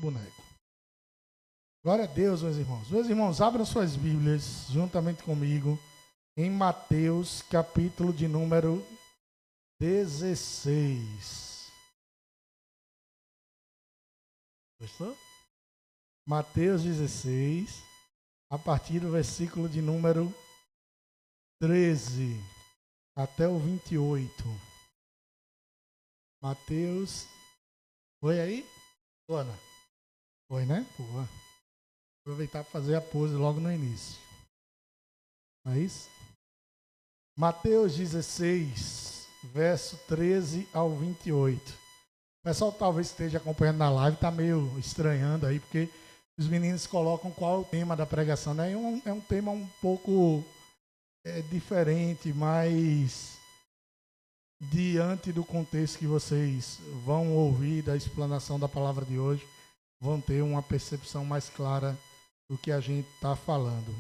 boneco. Glória a Deus, meus irmãos. Meus irmãos, abram suas Bíblias juntamente comigo em Mateus, capítulo de número 16. Gostou? Mateus 16, a partir do versículo de número 13 até o 28. Mateus. Foi aí? Ana? Foi, né? Boa. Aproveitar para fazer a pose logo no início. Não é isso? Mateus 16, verso 13 ao 28. O pessoal talvez esteja acompanhando na live, está meio estranhando aí, porque os meninos colocam qual é o tema da pregação, né? É um tema um pouco diferente, mas diante do contexto que vocês vão ouvir da explanação da palavra de hoje, vão ter uma percepção mais clara do que a gente está falando.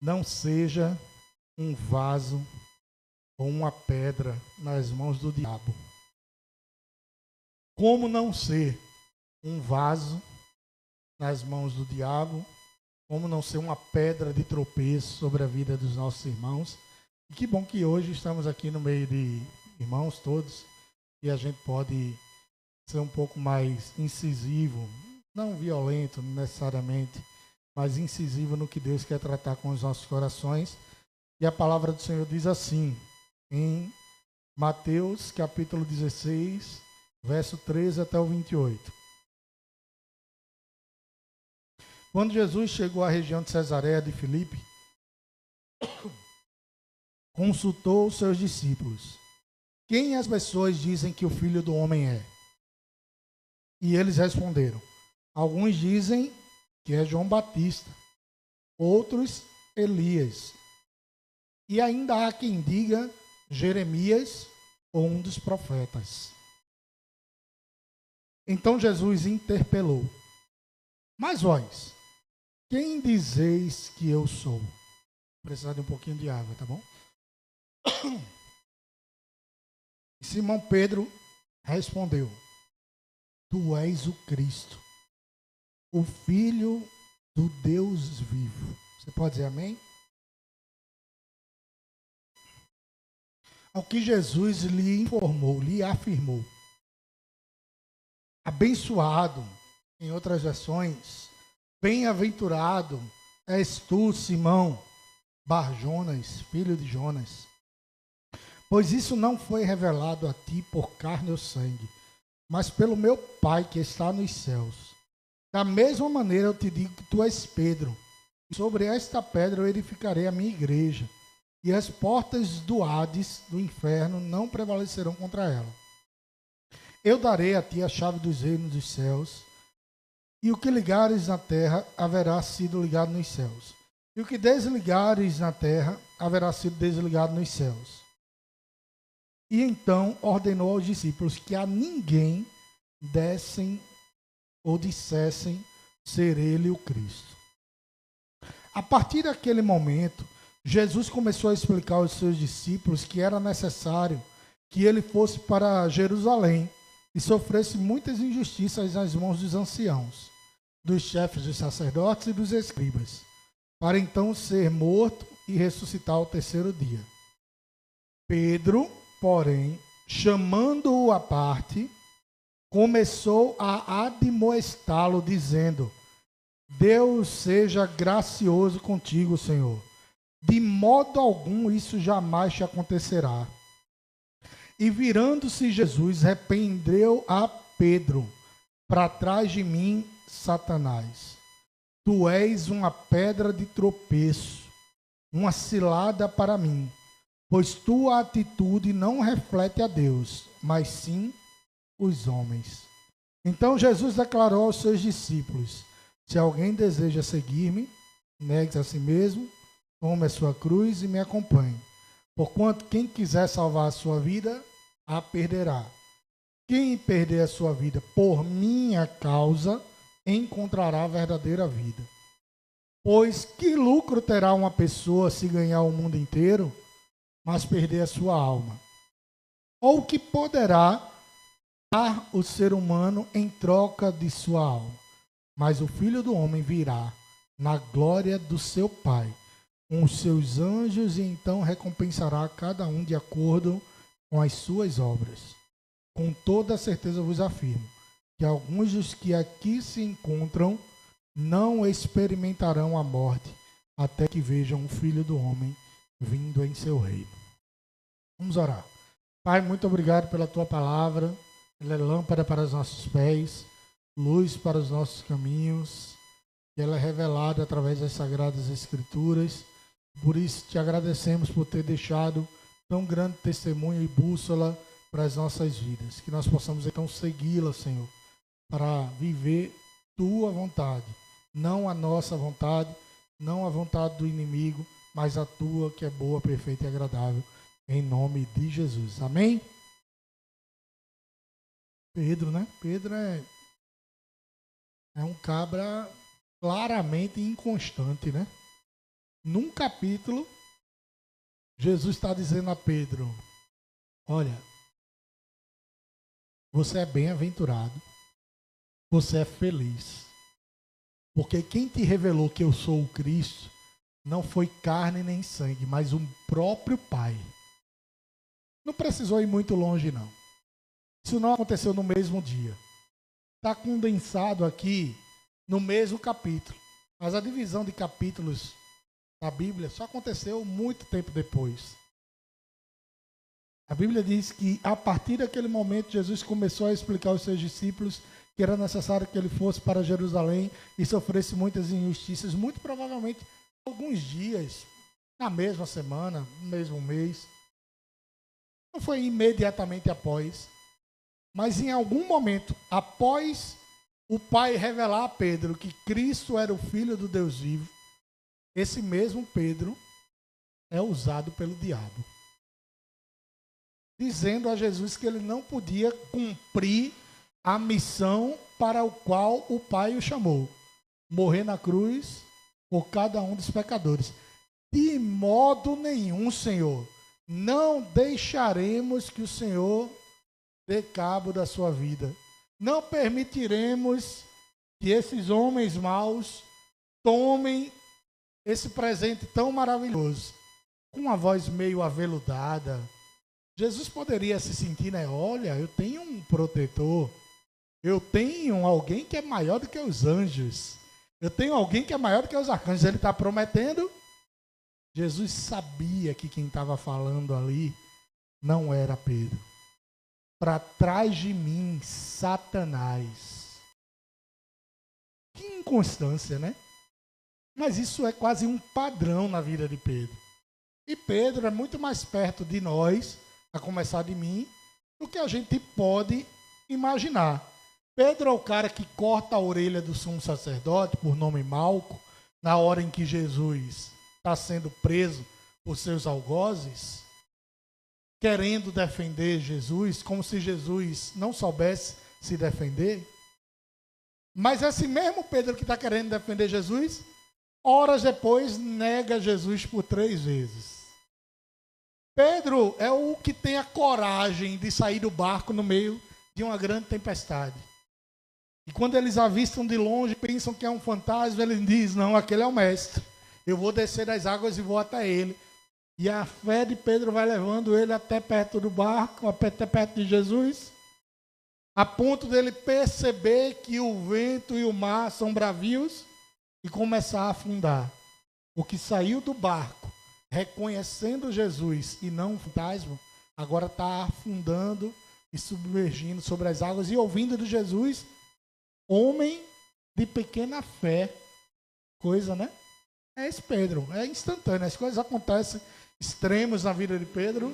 Não seja um vaso ou uma pedra nas mãos do diabo. Como não ser um vaso nas mãos do diabo? Como não ser uma pedra de tropeço sobre a vida dos nossos irmãos? E que bom que hoje estamos aqui no meio de irmãos todos e a gente pode ser um pouco mais incisivo, não violento necessariamente, mas incisivo no que Deus quer tratar com os nossos corações. E a palavra do Senhor diz assim, em Mateus capítulo 16, verso 13 até o 28. Quando Jesus chegou à região de Cesareia de Filipe, consultou os seus discípulos. Quem as pessoas dizem que o Filho do Homem é? E eles responderam. Alguns dizem que é João Batista, outros Elias. E ainda há quem diga Jeremias ou um dos profetas. Então Jesus interpelou. Mas vós, quem dizeis que eu sou? Vou precisar de um pouquinho de água, tá bom? Simão Pedro respondeu. Tu és o Cristo, o Filho do Deus vivo. Você pode dizer amém? Ao que Jesus lhe informou, lhe afirmou. Abençoado, em outras versões, bem-aventurado és tu, Simão Bar-Jonas, filho de Jonas. Pois isso não foi revelado a ti por carne ou sangue, mas pelo meu Pai que está nos céus. Da mesma maneira eu te digo que tu és Pedro, e sobre esta pedra eu edificarei a minha igreja, e as portas do Hades, do inferno, não prevalecerão contra ela. Eu darei a ti a chave dos reinos dos céus, e o que ligares na terra haverá sido ligado nos céus, e o que desligares na terra haverá sido desligado nos céus. E então ordenou aos discípulos que a ninguém dessem ou dissessem ser ele o Cristo. A partir daquele momento, Jesus começou a explicar aos seus discípulos que era necessário que ele fosse para Jerusalém e sofresse muitas injustiças nas mãos dos anciãos, dos chefes dos sacerdotes e dos escribas, para então ser morto e ressuscitar ao terceiro dia. Pedro, porém, chamando-o à parte, começou a admoestá-lo, dizendo: Deus seja gracioso contigo, Senhor. De modo algum isso jamais te acontecerá. E virando-se Jesus, repreendeu a Pedro: Para trás de mim, Satanás. Tu és uma pedra de tropeço, uma cilada para mim. Pois tua atitude não reflete a Deus, mas sim os homens. Então Jesus declarou aos seus discípulos: Se alguém deseja seguir-me, negue-se a si mesmo, tome a sua cruz e me acompanhe. Porquanto quem quiser salvar a sua vida, a perderá. Quem perder a sua vida por minha causa, encontrará a verdadeira vida. Pois que lucro terá uma pessoa se ganhar o mundo inteiro, mas perder a sua alma? Ou que poderá o ser humano em troca de sua alma. Mas o Filho do Homem virá na glória do seu Pai, com os seus anjos, e então recompensará cada um de acordo com as suas obras. Com toda certeza vos afirmo que alguns dos que aqui se encontram não experimentarão a morte até que vejam o Filho do Homem vindo em seu reino. Vamos orar. Pai, muito obrigado pela tua palavra. Ela é lâmpada para os nossos pés, luz para os nossos caminhos. E ela é revelada através das Sagradas Escrituras. Por isso te agradecemos por ter deixado tão grande testemunho e bússola para as nossas vidas. Que nós possamos então segui-la, Senhor, para viver tua vontade. Não a nossa vontade, não a vontade do inimigo, mas a tua, que é boa, perfeita e agradável. Em nome de Jesus. Amém? Pedro, né? Pedro é um cabra claramente inconstante, né? Num capítulo, Jesus está dizendo a Pedro: olha, você é bem-aventurado, você é feliz, porque quem te revelou que eu sou o Cristo não foi carne nem sangue, mas o próprio Pai. Não precisou ir muito longe, não. Isso não aconteceu no mesmo dia. Está condensado aqui no mesmo capítulo. Mas a divisão de capítulos da Bíblia só aconteceu muito tempo depois. A Bíblia diz que a partir daquele momento Jesus começou a explicar aos seus discípulos que era necessário que ele fosse para Jerusalém e sofresse muitas injustiças, muito provavelmente alguns dias, na mesma semana, no mesmo mês. Não foi imediatamente após, mas em algum momento, após o Pai revelar a Pedro que Cristo era o Filho do Deus vivo, esse mesmo Pedro é usado pelo diabo, dizendo a Jesus que ele não podia cumprir a missão para o qual o Pai o chamou: morrer na cruz por cada um dos pecadores. De modo nenhum, Senhor, não deixaremos que o Senhor dê cabo da sua vida. Não permitiremos que esses homens maus tomem esse presente tão maravilhoso. Com uma voz meio aveludada, Jesus poderia se sentir, né? Olha, eu tenho um protetor. Eu tenho alguém que é maior do que os anjos. Eu tenho alguém que é maior do que os arcanjos. Ele está prometendo. Jesus sabia que quem estava falando ali não era Pedro. Para trás de mim, Satanás. Que inconstância, né? Mas isso é quase um padrão na vida de Pedro. E Pedro é muito mais perto de nós, a começar de mim, do que a gente pode imaginar. Pedro é o cara que corta a orelha do sumo sacerdote, por nome Malco, na hora em que Jesus está sendo preso por seus algozes, querendo defender Jesus, como se Jesus não soubesse se defender. Mas esse mesmo Pedro que está querendo defender Jesus, horas depois nega Jesus por 3 vezes. Pedro é o que tem a coragem de sair do barco no meio de uma grande tempestade. E quando eles avistam de longe, pensam que é um fantasma, ele diz: não, aquele é o mestre. Eu vou descer das águas e vou até ele. E a fé de Pedro vai levando ele até perto do barco, até perto de Jesus, a ponto dele perceber que o vento e o mar são bravios e começar a afundar. O que saiu do barco, reconhecendo Jesus e não um fantasma, agora está afundando e submergindo sobre as águas e ouvindo de Jesus: homem de pequena fé. Coisa, né? É esse Pedro, é instantâneo. As coisas acontecem extremos na vida de Pedro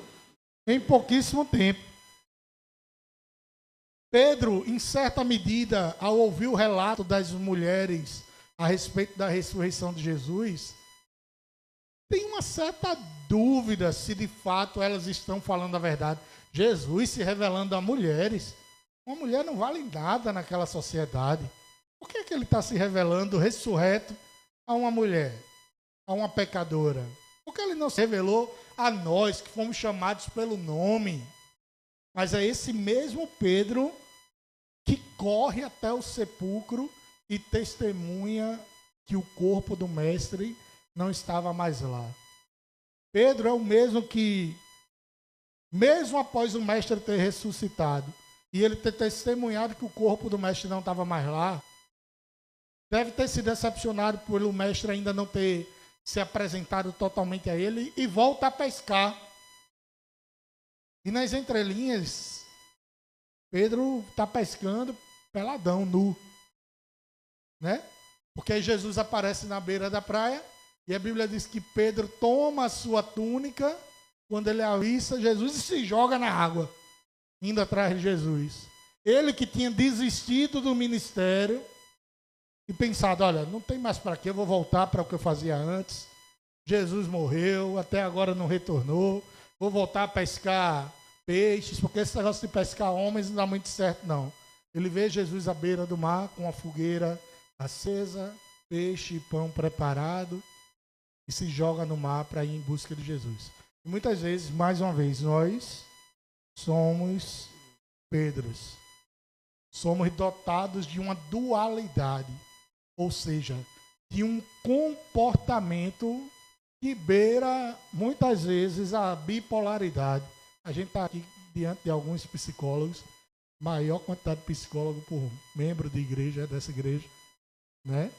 em pouquíssimo tempo. Pedro, em certa medida, ao ouvir o relato das mulheres a respeito da ressurreição de Jesus, tem uma certa dúvida se de fato elas estão falando a verdade. Jesus se revelando a mulheres. Uma mulher não vale nada naquela sociedade. Por que ele está se revelando ressurreto a uma mulher, a uma pecadora? Por que ele não se revelou a nós que fomos chamados pelo nome? Mas é esse mesmo Pedro que corre até o sepulcro e testemunha que o corpo do mestre não estava mais lá. Pedro é o mesmo que, mesmo após o mestre ter ressuscitado e ele ter testemunhado que o corpo do mestre não estava mais lá, deve ter se decepcionado pelo mestre ainda não ter se apresentado totalmente a ele e volta a pescar. E nas entrelinhas, Pedro está pescando peladão, nu, né? Porque aí Jesus aparece na beira da praia e a Bíblia diz que Pedro toma a sua túnica quando ele avista Jesus e se joga na água, indo atrás de Jesus. Ele que tinha desistido do ministério e pensado, olha, não tem mais para quê, eu vou voltar para o que eu fazia antes. Jesus morreu, até agora não retornou, vou voltar a pescar peixes, porque esse negócio de pescar homens não dá muito certo, não. Ele vê Jesus à beira do mar, com a fogueira acesa, peixe e pão preparado, e se joga no mar para ir em busca de Jesus. E muitas vezes, mais uma vez, nós somos Pedros. Somos dotados de uma dualidade, ou seja, de um comportamento que beira, muitas vezes, a bipolaridade. A gente está aqui diante de alguns psicólogos, maior quantidade de psicólogos por membro de igreja, dessa igreja, né?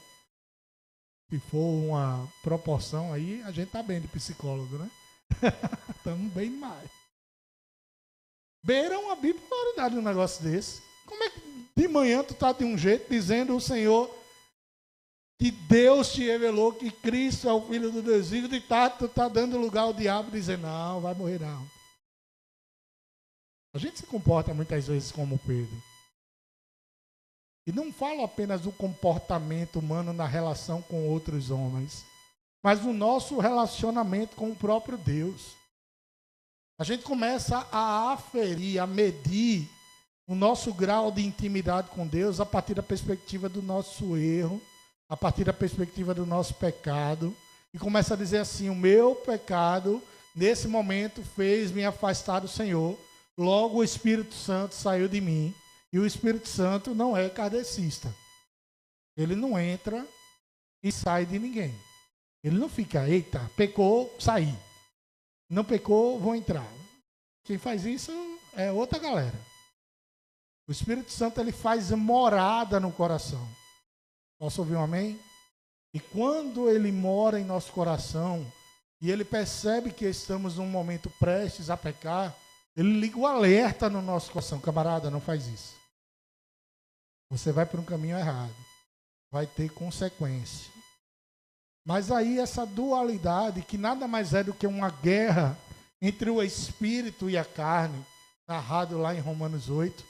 Se for uma proporção aí, a gente está bem de psicólogo, né? Estamos bem demais. Beira uma bipolaridade um negócio desse. Como é que de manhã tu está de um jeito, dizendo o Senhor que Deus te revelou que Cristo é o Filho do Deus vivo, e tu está dando lugar ao diabo, dizendo, não, vai morrer não. A gente se comporta muitas vezes como Pedro. E não falo apenas do comportamento humano na relação com outros homens, mas no nosso relacionamento com o próprio Deus. A gente começa a aferir, a medir o nosso grau de intimidade com Deus a partir da perspectiva do nosso erro, a partir da perspectiva do nosso pecado, e começa a dizer assim, o meu pecado, nesse momento, fez me afastar do Senhor, logo o Espírito Santo saiu de mim, e o Espírito Santo não é kardecista. Ele não entra e sai de ninguém. Ele não fica, eita, pecou, saí. Não pecou, vou entrar. Quem faz isso é outra galera. O Espírito Santo, ele faz morada no coração. Posso ouvir um amém? E quando ele mora em nosso coração, e ele percebe que estamos num momento prestes a pecar, ele liga o alerta no nosso coração. Camarada, não faz isso. Você vai para um caminho errado. Vai ter consequência. Mas aí essa dualidade, que nada mais é do que uma guerra entre o espírito e a carne, narrado lá em Romanos 8,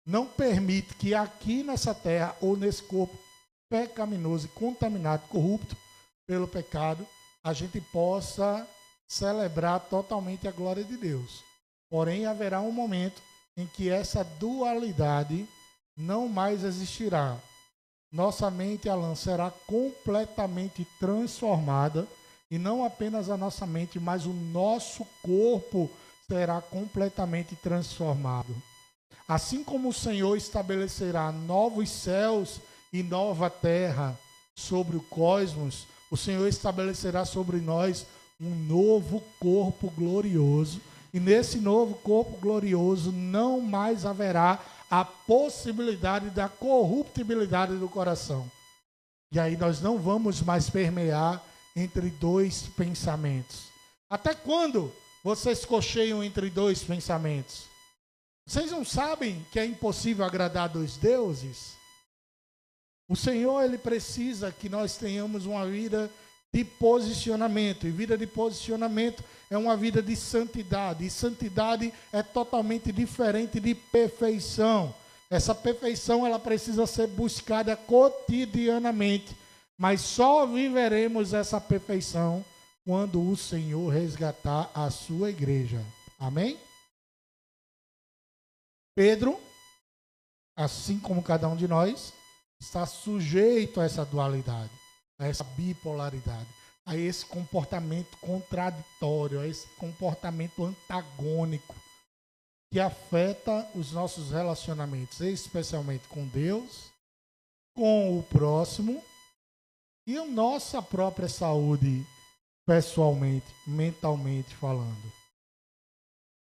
não permite que aqui nessa terra, ou nesse corpo pecaminoso e contaminado, corrupto pelo pecado, a gente possa celebrar totalmente a glória de Deus. Porém, haverá um momento em que essa dualidade não mais existirá. Nossa mente, Alan, será completamente transformada, e não apenas a nossa mente, mas o nosso corpo será completamente transformado. Assim como o Senhor estabelecerá novos céus e nova terra sobre o cosmos, o Senhor estabelecerá sobre nós um novo corpo glorioso, e nesse novo corpo glorioso não mais haverá a possibilidade da corruptibilidade do coração. E aí nós não vamos mais permear entre dois pensamentos. Até quando vocês cocheiam entre dois pensamentos? Vocês não sabem que é impossível agradar dois deuses? O Senhor, ele precisa que nós tenhamos uma vida de posicionamento. E vida de posicionamento é uma vida de santidade. E santidade é totalmente diferente de perfeição. Essa perfeição, ela precisa ser buscada cotidianamente. Mas só viveremos essa perfeição quando o Senhor resgatar a sua igreja. Amém? Pedro, assim como cada um de nós, está sujeito a essa dualidade, a essa bipolaridade, a esse comportamento contraditório, a esse comportamento antagônico. que afeta os nossos relacionamentos, especialmente com Deus, com o próximo e a nossa própria saúde, pessoalmente, mentalmente falando.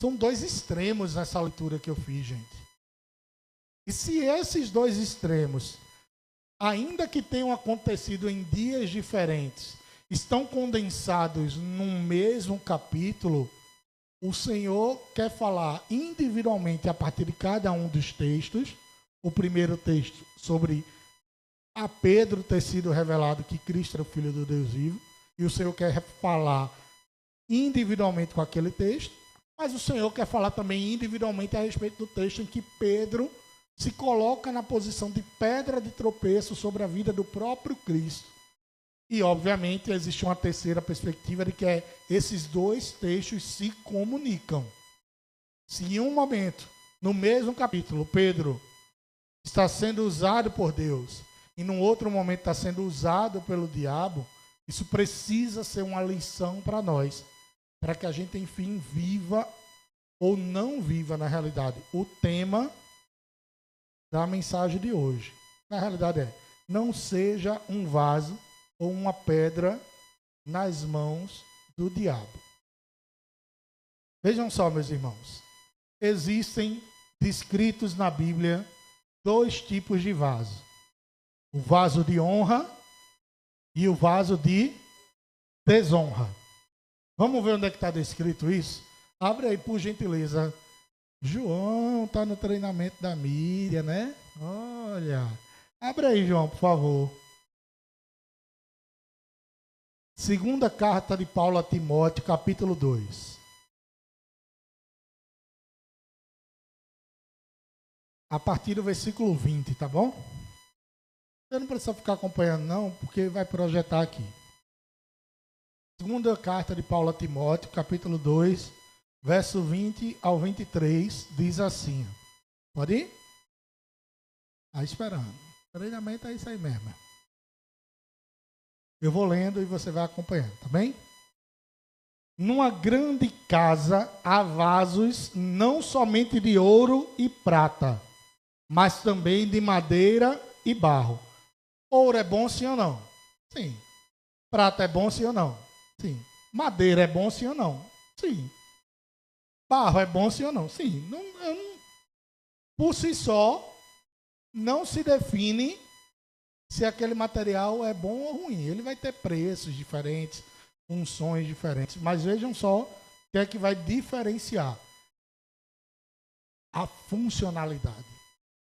São dois extremos nessa leitura que eu fiz, gente. E se esses dois extremos, ainda que tenham acontecido em dias diferentes, estão condensados num mesmo capítulo, o Senhor quer falar individualmente a partir de cada um dos textos. O primeiro texto sobre a Pedro ter sido revelado que Cristo era o Filho do Deus vivo. E o Senhor quer falar individualmente com aquele texto. Mas o Senhor quer falar também individualmente a respeito do texto em que Pedro se coloca na posição de pedra de tropeço sobre a vida do próprio Cristo. E, obviamente, existe uma terceira perspectiva de que esses dois textos se comunicam. Se em um momento, no mesmo capítulo, Pedro está sendo usado por Deus e num outro momento está sendo usado pelo diabo, isso precisa ser uma lição para nós, para que a gente, enfim, viva ou não viva, na realidade, o tema da mensagem de hoje. Na realidade não seja um vaso ou uma pedra nas mãos do diabo. Vejam só, meus irmãos. Existem descritos na Bíblia dois tipos de vaso. O vaso de honra e o vaso de desonra. Vamos ver onde é que está descrito isso? Abre aí, por gentileza. João está no treinamento da Miriam, né? Olha. Abre aí, João, por favor. Segunda carta de Paulo a Timóteo, capítulo 2. A partir do versículo 20, tá bom? Você não precisa ficar acompanhando não, porque vai projetar aqui. Segunda carta de Paulo a Timóteo, capítulo 2, verso 20 ao 23, diz assim. Pode ir? Tá esperando. Treinamento é isso aí mesmo. Eu vou lendo e você vai acompanhando, tá bem? Numa grande casa há vasos não somente de ouro e prata, mas também de madeira e barro. Ouro é bom, sim ou não? Sim. Prata é bom, sim ou não? Sim. Madeira é bom, sim ou não? Sim. Barro é bom, sim ou não? Sim. Por si só, não se define se aquele material é bom ou ruim. Ele vai ter preços diferentes, funções diferentes. Mas vejam só o que é que vai diferenciar. A funcionalidade.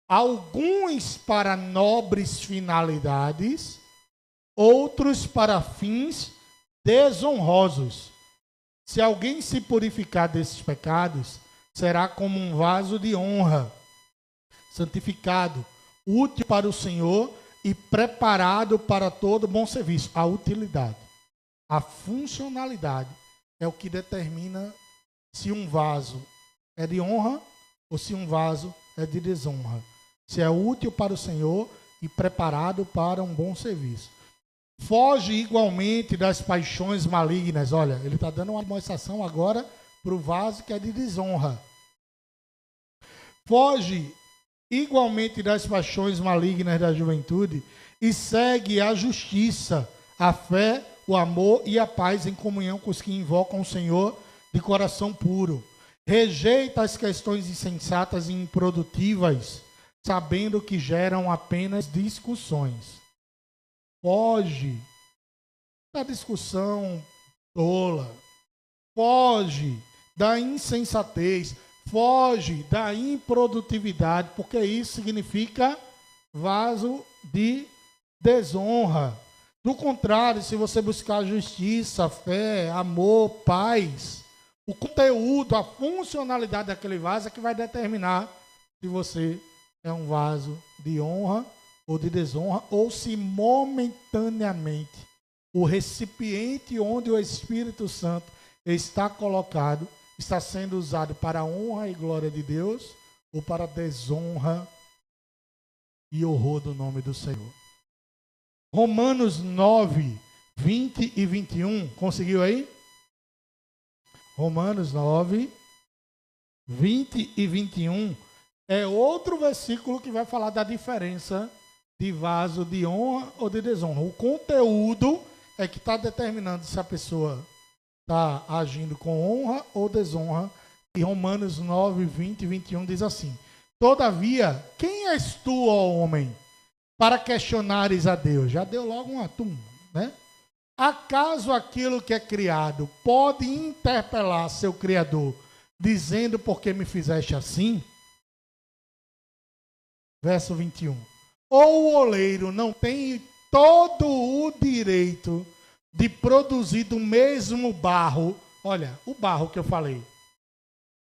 Alguns para nobres finalidades, outros para fins desonrosos. Se alguém se purificar desses pecados, será como um vaso de honra, santificado, útil para o Senhor e preparado para todo bom serviço. A utilidade, a funcionalidade é o que determina se um vaso é de honra ou se um vaso é de desonra. Se é útil para o Senhor e preparado para um bom serviço. Foge igualmente das paixões malignas. Olha, ele está dando uma demonstração agora para o vaso que é de desonra. Foge igualmente das paixões malignas da juventude e segue a justiça, a fé, o amor e a paz em comunhão com os que invocam o Senhor de coração puro. Rejeita as questões insensatas e improdutivas, sabendo que geram apenas discussões. Foge da discussão tola, foge da insensatez, foge da improdutividade, porque isso significa vaso de desonra. Do contrário, se você buscar justiça, fé, amor, paz, o conteúdo, a funcionalidade daquele vaso é que vai determinar se você é um vaso de honra ou de desonra, ou se momentaneamente o recipiente onde o Espírito Santo está colocado está sendo usado para a honra e glória de Deus ou para a desonra e horror do nome do Senhor. Romanos 9, 20 e 21. Conseguiu aí? Romanos 9, 20 e 21 é outro versículo que vai falar da diferença de vaso de honra ou de desonra. O conteúdo é que está determinando se a pessoa está agindo com honra ou desonra. E Romanos 9, 20 e 21 diz assim: todavia, quem és tu, ó homem, para questionares a Deus? Já deu logo um atum, né? Acaso aquilo que é criado pode interpelar seu Criador, dizendo por que me fizeste assim? Verso 21. Ou o oleiro não tem todo o direito de produzir do mesmo barro, olha, o barro que eu falei,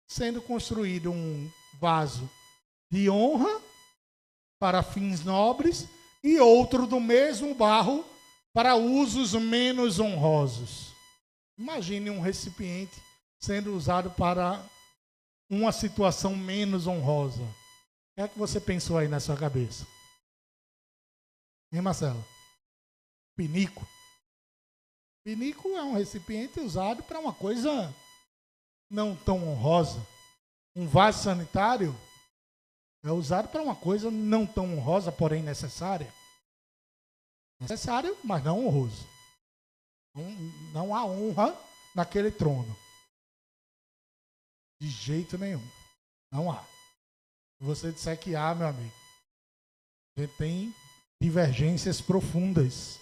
sendo construído um vaso de honra para fins nobres e outro do mesmo barro para usos menos honrosos. Imagine um recipiente sendo usado para uma situação menos honrosa. O que é que você pensou aí na sua cabeça? Hein, Marcelo? Pinico. Pinico é um recipiente usado para uma coisa não tão honrosa. Um vaso sanitário é usado para uma coisa não tão honrosa, porém necessária. Necessário, mas não honroso. Não há honra naquele trono. De jeito nenhum. Não há. Se você disser que há, meu amigo, a gente tem divergências profundas.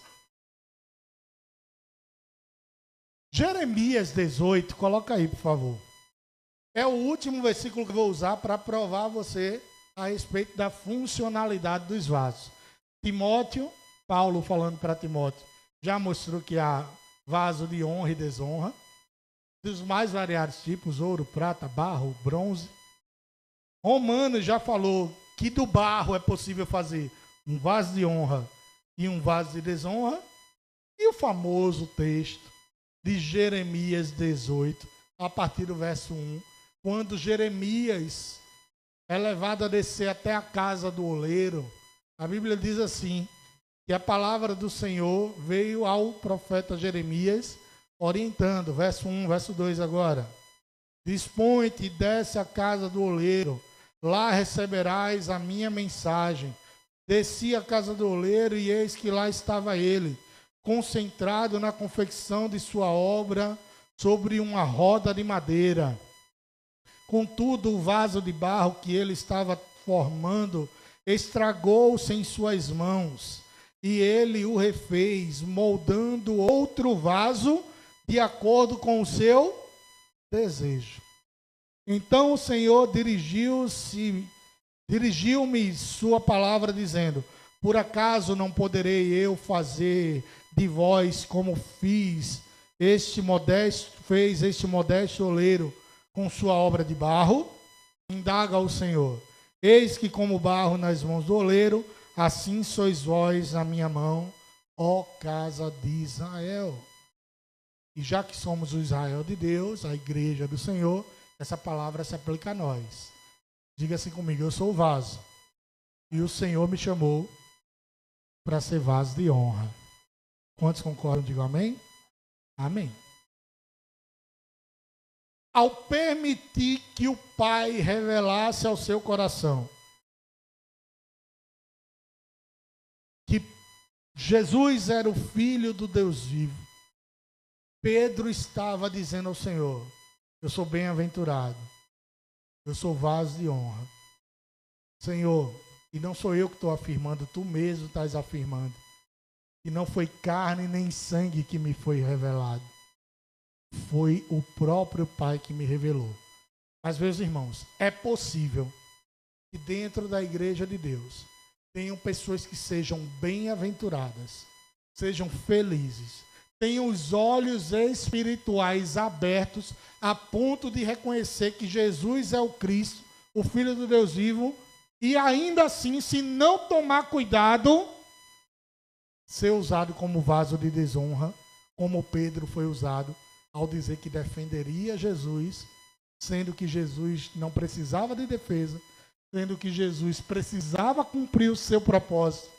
Jeremias 18, coloca aí, por favor. É o último versículo que eu vou usar para provar a você a respeito da funcionalidade dos vasos. Timóteo, Paulo falando para Timóteo, já mostrou que há vaso de honra e desonra, dos mais variados tipos, ouro, prata, barro, bronze. Romanos já falou que do barro é possível fazer um vaso de honra e um vaso de desonra. E o famoso texto de Jeremias 18, a partir do verso 1, quando Jeremias é levado a descer até a casa do oleiro, a Bíblia diz assim, que a palavra do Senhor veio ao profeta Jeremias, orientando, verso 1, verso 2 agora. Dispõe-te e desce à casa do oleiro, lá receberás a minha mensagem. Desci à casa do oleiro e eis que lá estava ele, concentrado na confecção de sua obra sobre uma roda de madeira. Contudo, o vaso de barro que ele estava formando estragou-se em suas mãos, e ele o refez, moldando outro vaso de acordo com o seu desejo. Então o Senhor dirigiu-me sua palavra, dizendo: por acaso não poderei eu fazer de vós como fez este modesto oleiro com sua obra de barro? Indaga o Senhor. Eis que como barro nas mãos do oleiro, assim sois vós na minha mão, ó casa de Israel. E já que somos o Israel de Deus, a igreja do Senhor, essa palavra se aplica a nós. Diga assim comigo: eu sou o vaso. E o Senhor me chamou para ser vaso de honra. Quantos concordam? Digam amém? Amém. Ao permitir que o Pai revelasse ao seu coração que Jesus era o Filho do Deus vivo, Pedro estava dizendo ao Senhor: eu sou bem-aventurado, eu sou vaso de honra. Senhor, e não sou eu que estou afirmando, tu mesmo estás afirmando, que não foi carne nem sangue que me foi revelado, foi o próprio Pai que me revelou. Mas, meus irmãos, é possível que dentro da igreja de Deus tenham pessoas que sejam bem-aventuradas, sejam felizes, tenham os olhos espirituais abertos a ponto de reconhecer que Jesus é o Cristo, o Filho do Deus vivo, e ainda assim, se não tomar cuidado, ser usado como vaso de desonra, como Pedro foi usado ao dizer que defenderia Jesus, sendo que Jesus não precisava de defesa, sendo que Jesus precisava cumprir o seu propósito,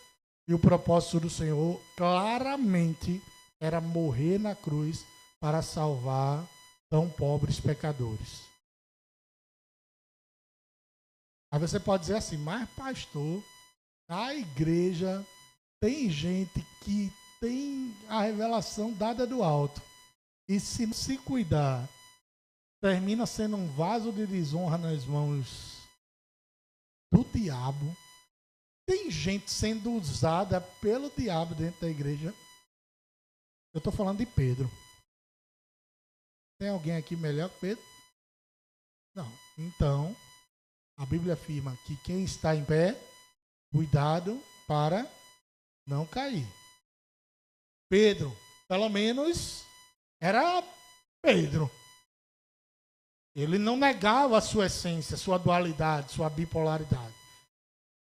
e o propósito do Senhor claramente era morrer na cruz para salvar tão pobres pecadores. Aí você pode dizer assim, mas pastor, na igreja tem gente que tem a revelação dada do alto. E se não se cuidar, termina sendo um vaso de desonra nas mãos do diabo. Tem gente sendo usada pelo diabo dentro da igreja. Eu estou falando de Pedro. Tem alguém aqui melhor que Pedro? Não. Então, a Bíblia afirma que quem está em pé, cuidado para não cair. Pedro, pelo menos, era Pedro. Ele não negava a sua essência, sua dualidade, sua bipolaridade.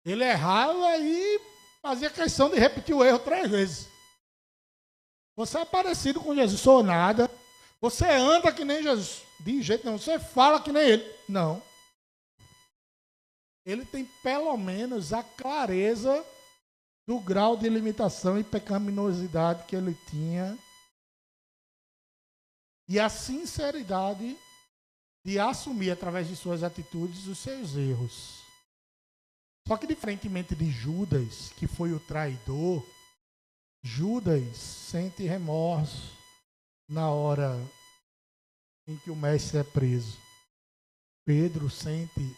Ele errava e fazia questão de repetir o erro 3 vezes. Você é parecido com Jesus, sou nada. Você anda que nem Jesus. De jeito nenhum. Você fala que nem ele. Não. Ele tem pelo menos a clareza do grau de limitação e pecaminosidade que ele tinha. E a sinceridade de assumir através de suas atitudes os seus erros. Só que diferentemente de Judas, que foi o traidor, Judas sente remorso na hora em que o mestre é preso. Pedro sente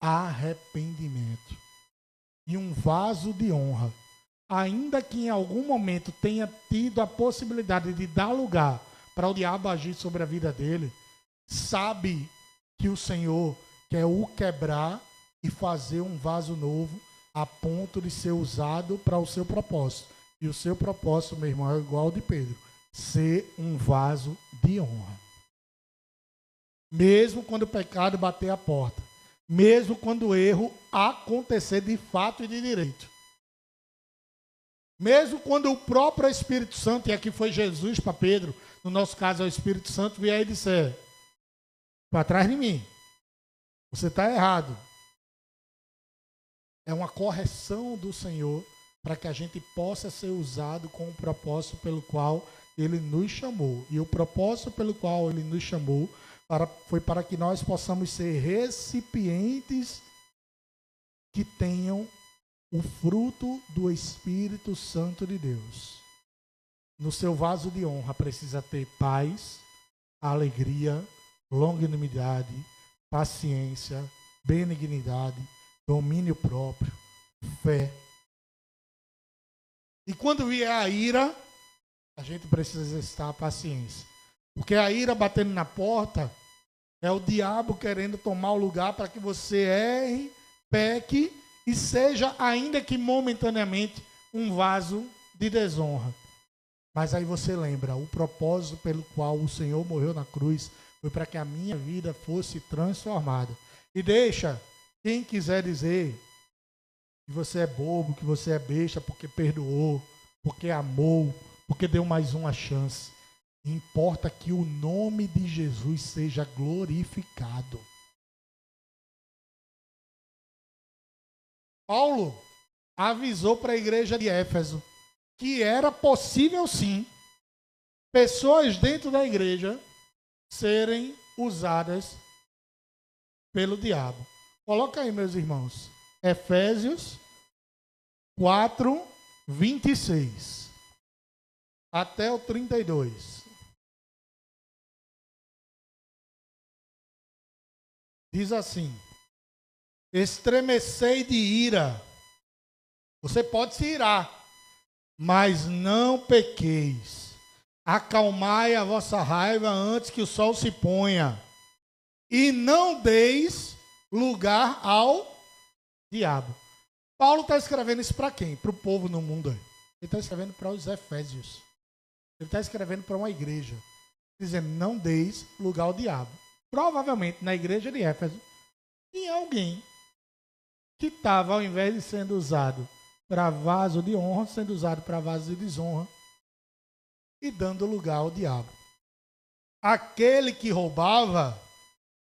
arrependimento e um vaso de honra, ainda que em algum momento tenha tido a possibilidade de dar lugar para o diabo agir sobre a vida dele, sabe que o Senhor quer o quebrar e fazer um vaso novo a ponto de ser usado para o seu propósito. E o seu propósito, meu irmão, é igual ao de Pedro, ser um vaso de honra. Mesmo quando o pecado bater a porta, mesmo quando o erro acontecer de fato e de direito, mesmo quando o próprio Espírito Santo, e aqui foi Jesus para Pedro, no nosso caso é o Espírito Santo, vier e disser, para trás de mim, você está errado. É uma correção do Senhor para que a gente possa ser usado com o propósito pelo qual Ele nos chamou. E o propósito pelo qual Ele nos chamou foi para que nós possamos ser recipientes que tenham o fruto do Espírito Santo de Deus. No seu vaso de honra precisa ter paz, alegria, longanimidade, paciência, benignidade, domínio próprio, fé. E quando vier a ira, a gente precisa exercitar a paciência. Porque a ira batendo na porta é o diabo querendo tomar o lugar para que você erre, peque e seja, ainda que momentaneamente, um vaso de desonra. Mas aí você lembra, o propósito pelo qual o Senhor morreu na cruz foi para que a minha vida fosse transformada. E deixa quem quiser dizer que você é bobo, que você é besta porque perdoou, porque amou, porque deu mais uma chance. Importa que o nome de Jesus seja glorificado. Paulo avisou para a igreja de Éfeso que era possível sim pessoas dentro da igreja serem usadas pelo diabo. Coloca aí, meus irmãos. Efésios 4, 26 até o 32. Diz assim: estremecei de ira. Você pode se irar, mas não pequeis. Acalmai a vossa raiva antes que o sol se ponha. E não deis lugar ao diabo. Paulo está escrevendo isso para quem? Para o povo no mundo. Ele está escrevendo para os Efésios. Ele está escrevendo para uma igreja. Dizendo, não deis lugar ao diabo. Provavelmente na igreja de Éfeso tinha alguém que estava, ao invés de sendo usado para vaso de honra, sendo usado para vaso de desonra e dando lugar ao diabo. Aquele que roubava,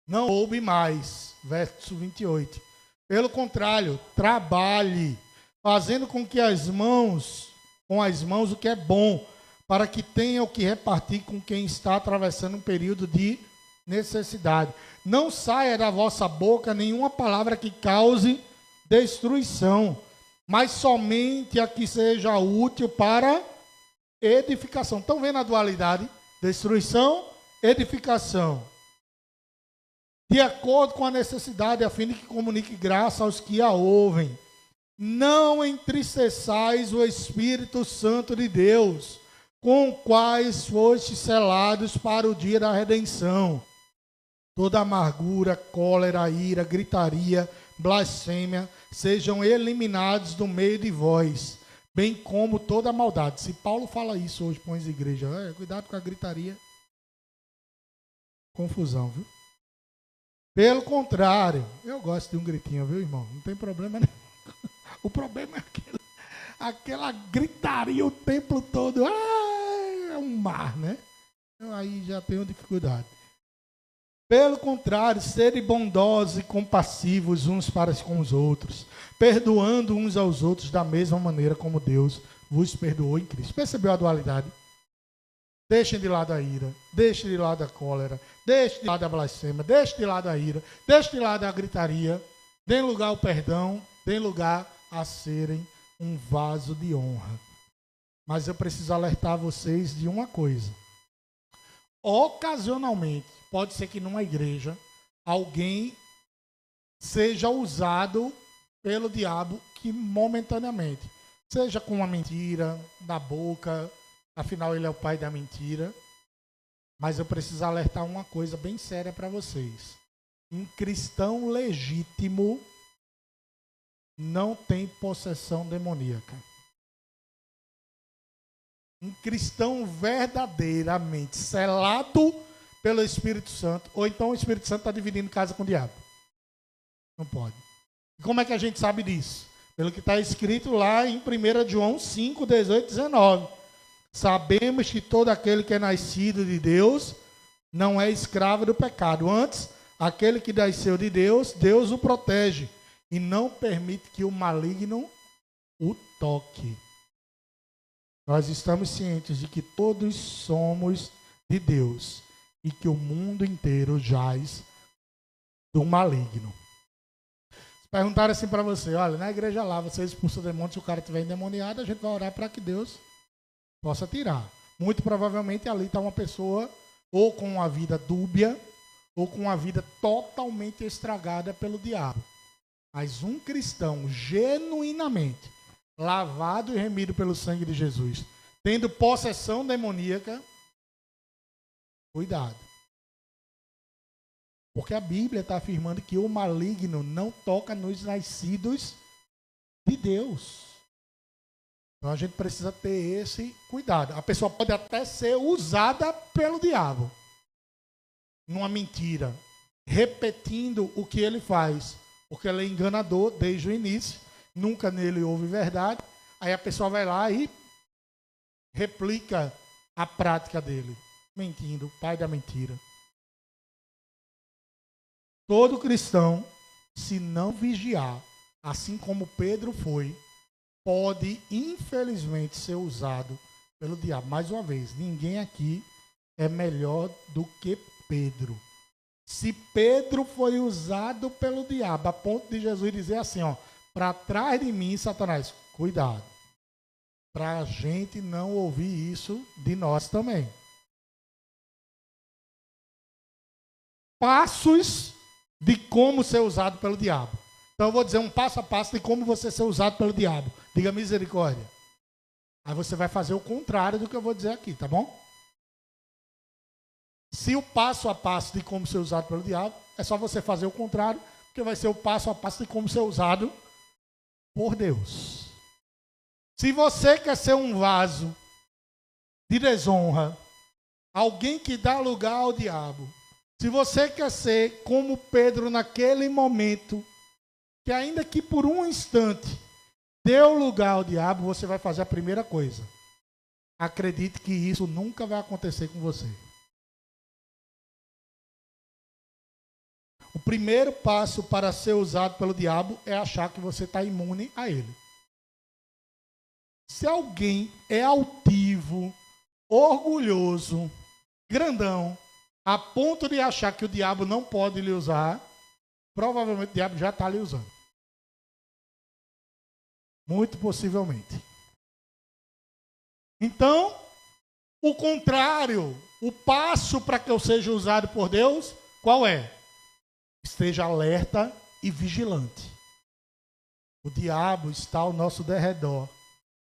não roube mais. Verso 28. Pelo contrário, trabalhe, fazendo com as mãos o que é bom, para que tenha o que repartir com quem está atravessando um período de necessidade. Não saia da vossa boca nenhuma palavra que cause destruição, mas somente a que seja útil para edificação. Estão vendo a dualidade? Destruição, edificação. De acordo com a necessidade, a fim de que comunique graça aos que a ouvem. Não entristeçais o Espírito Santo de Deus, com o quais fostes selados para o dia da redenção. Toda amargura, cólera, ira, gritaria, blasfêmia, sejam eliminados do meio de vós, bem como toda maldade. Se Paulo fala isso hoje para as igrejas, cuidado com a gritaria. Confusão, viu? Pelo contrário, eu gosto de um gritinho, viu, irmão? Não tem problema nenhum. O problema é aquela gritaria o tempo todo. É um mar, né? Eu aí já tenho dificuldade. Pelo contrário, sede bondosos e compassivos uns para com os outros, perdoando uns aos outros da mesma maneira como Deus vos perdoou em Cristo. Percebeu a dualidade? Deixem de lado a ira, deixem de lado a cólera, deixem de lado a blasfêmia, deixem de lado a ira, deixem de lado a gritaria, deem lugar ao perdão, deem lugar a serem um vaso de honra. Mas eu preciso alertar vocês de uma coisa. Ocasionalmente, pode ser que numa igreja, alguém seja usado pelo diabo que momentaneamente, seja com uma mentira da boca, afinal ele é o pai da mentira. Mas eu preciso alertar uma coisa bem séria para vocês. Um cristão legítimo não tem possessão demoníaca. Um cristão verdadeiramente selado pelo Espírito Santo, ou então o Espírito Santo está dividindo casa com o diabo. Não pode. E como é que a gente sabe disso? Pelo que está escrito lá em 1 João 5, 18 e 19. Sabemos que todo aquele que é nascido de Deus não é escravo do pecado. Antes, aquele que nasceu de Deus, Deus o protege e não permite que o maligno o toque. Nós estamos cientes de que todos somos de Deus e que o mundo inteiro jaz do maligno. Se perguntaram assim para você, olha, na igreja lá, você expulsa o demônio, se o cara estiver endemoniado, a gente vai orar para que Deus possa tirar. Muito provavelmente ali está uma pessoa ou com uma vida dúbia ou com uma vida totalmente estragada pelo diabo. Mas um cristão genuinamente lavado e remido pelo sangue de Jesus, tendo possessão demoníaca, cuidado. Porque a Bíblia está afirmando que o maligno não toca nos nascidos de Deus. Então a gente precisa ter esse cuidado. A pessoa pode até ser usada pelo diabo numa mentira, repetindo o que ele faz, porque ele é enganador desde o início, nunca nele houve verdade. Aí a pessoa vai lá e replica a prática dele, mentindo, pai da mentira. Todo cristão, se não vigiar, assim como Pedro foi, pode, infelizmente, ser usado pelo diabo. Mais uma vez, ninguém aqui é melhor do que Pedro. Se Pedro foi usado pelo diabo, a ponto de Jesus dizer assim, ó, para trás de mim, Satanás, cuidado. Para a gente não ouvir isso de nós também. Passos de como ser usado pelo diabo. Então eu vou dizer um passo a passo de como você ser usado pelo diabo. Diga misericórdia. Aí você vai fazer o contrário do que eu vou dizer aqui, tá bom? Se o passo a passo de como ser usado pelo diabo, é só você fazer o contrário, porque vai ser o passo a passo de como ser usado por Deus. Se você quer ser um vaso de desonra, alguém que dá lugar ao diabo, se você quer ser como Pedro naquele momento, que ainda que por um instante deu lugar ao diabo, você vai fazer a primeira coisa. Acredite que isso nunca vai acontecer com você. O primeiro passo para ser usado pelo diabo é achar que você está imune a ele. Se alguém é altivo, orgulhoso, grandão, a ponto de achar que o diabo não pode lhe usar, provavelmente o diabo já está lhe usando. Muito possivelmente. Então, o contrário, o passo para que eu seja usado por Deus, qual é? Esteja alerta e vigilante. O diabo está ao nosso derredor,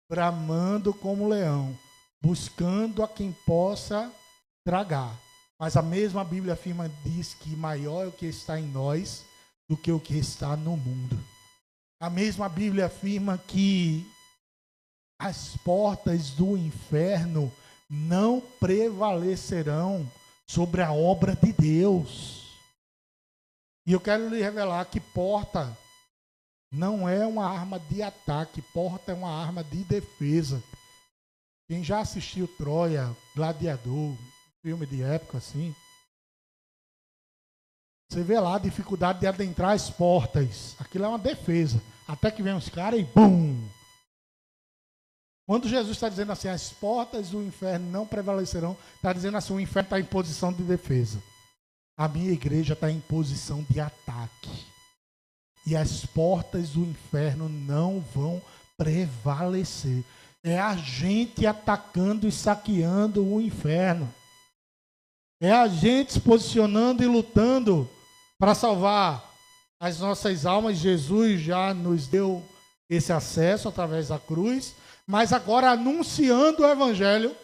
bramando como leão, buscando a quem possa tragar. Mas a mesma Bíblia afirma, diz que maior é o que está em nós do que o que está no mundo. A mesma Bíblia afirma que as portas do inferno não prevalecerão sobre a obra de Deus. E eu quero lhe revelar que porta não é uma arma de ataque, porta é uma arma de defesa. Quem já assistiu Troia, Gladiador, filme de época assim, você vê lá a dificuldade de adentrar as portas. Aquilo é uma defesa. Até que vem os caras e BUM! Quando Jesus está dizendo assim, as portas do inferno não prevalecerão, está dizendo assim, o inferno está em posição de defesa. A minha igreja está em posição de ataque. E as portas do inferno não vão prevalecer. É a gente atacando e saqueando o inferno. É a gente se posicionando e lutando para salvar as nossas almas. Jesus já nos deu esse acesso através da cruz, mas agora anunciando o evangelho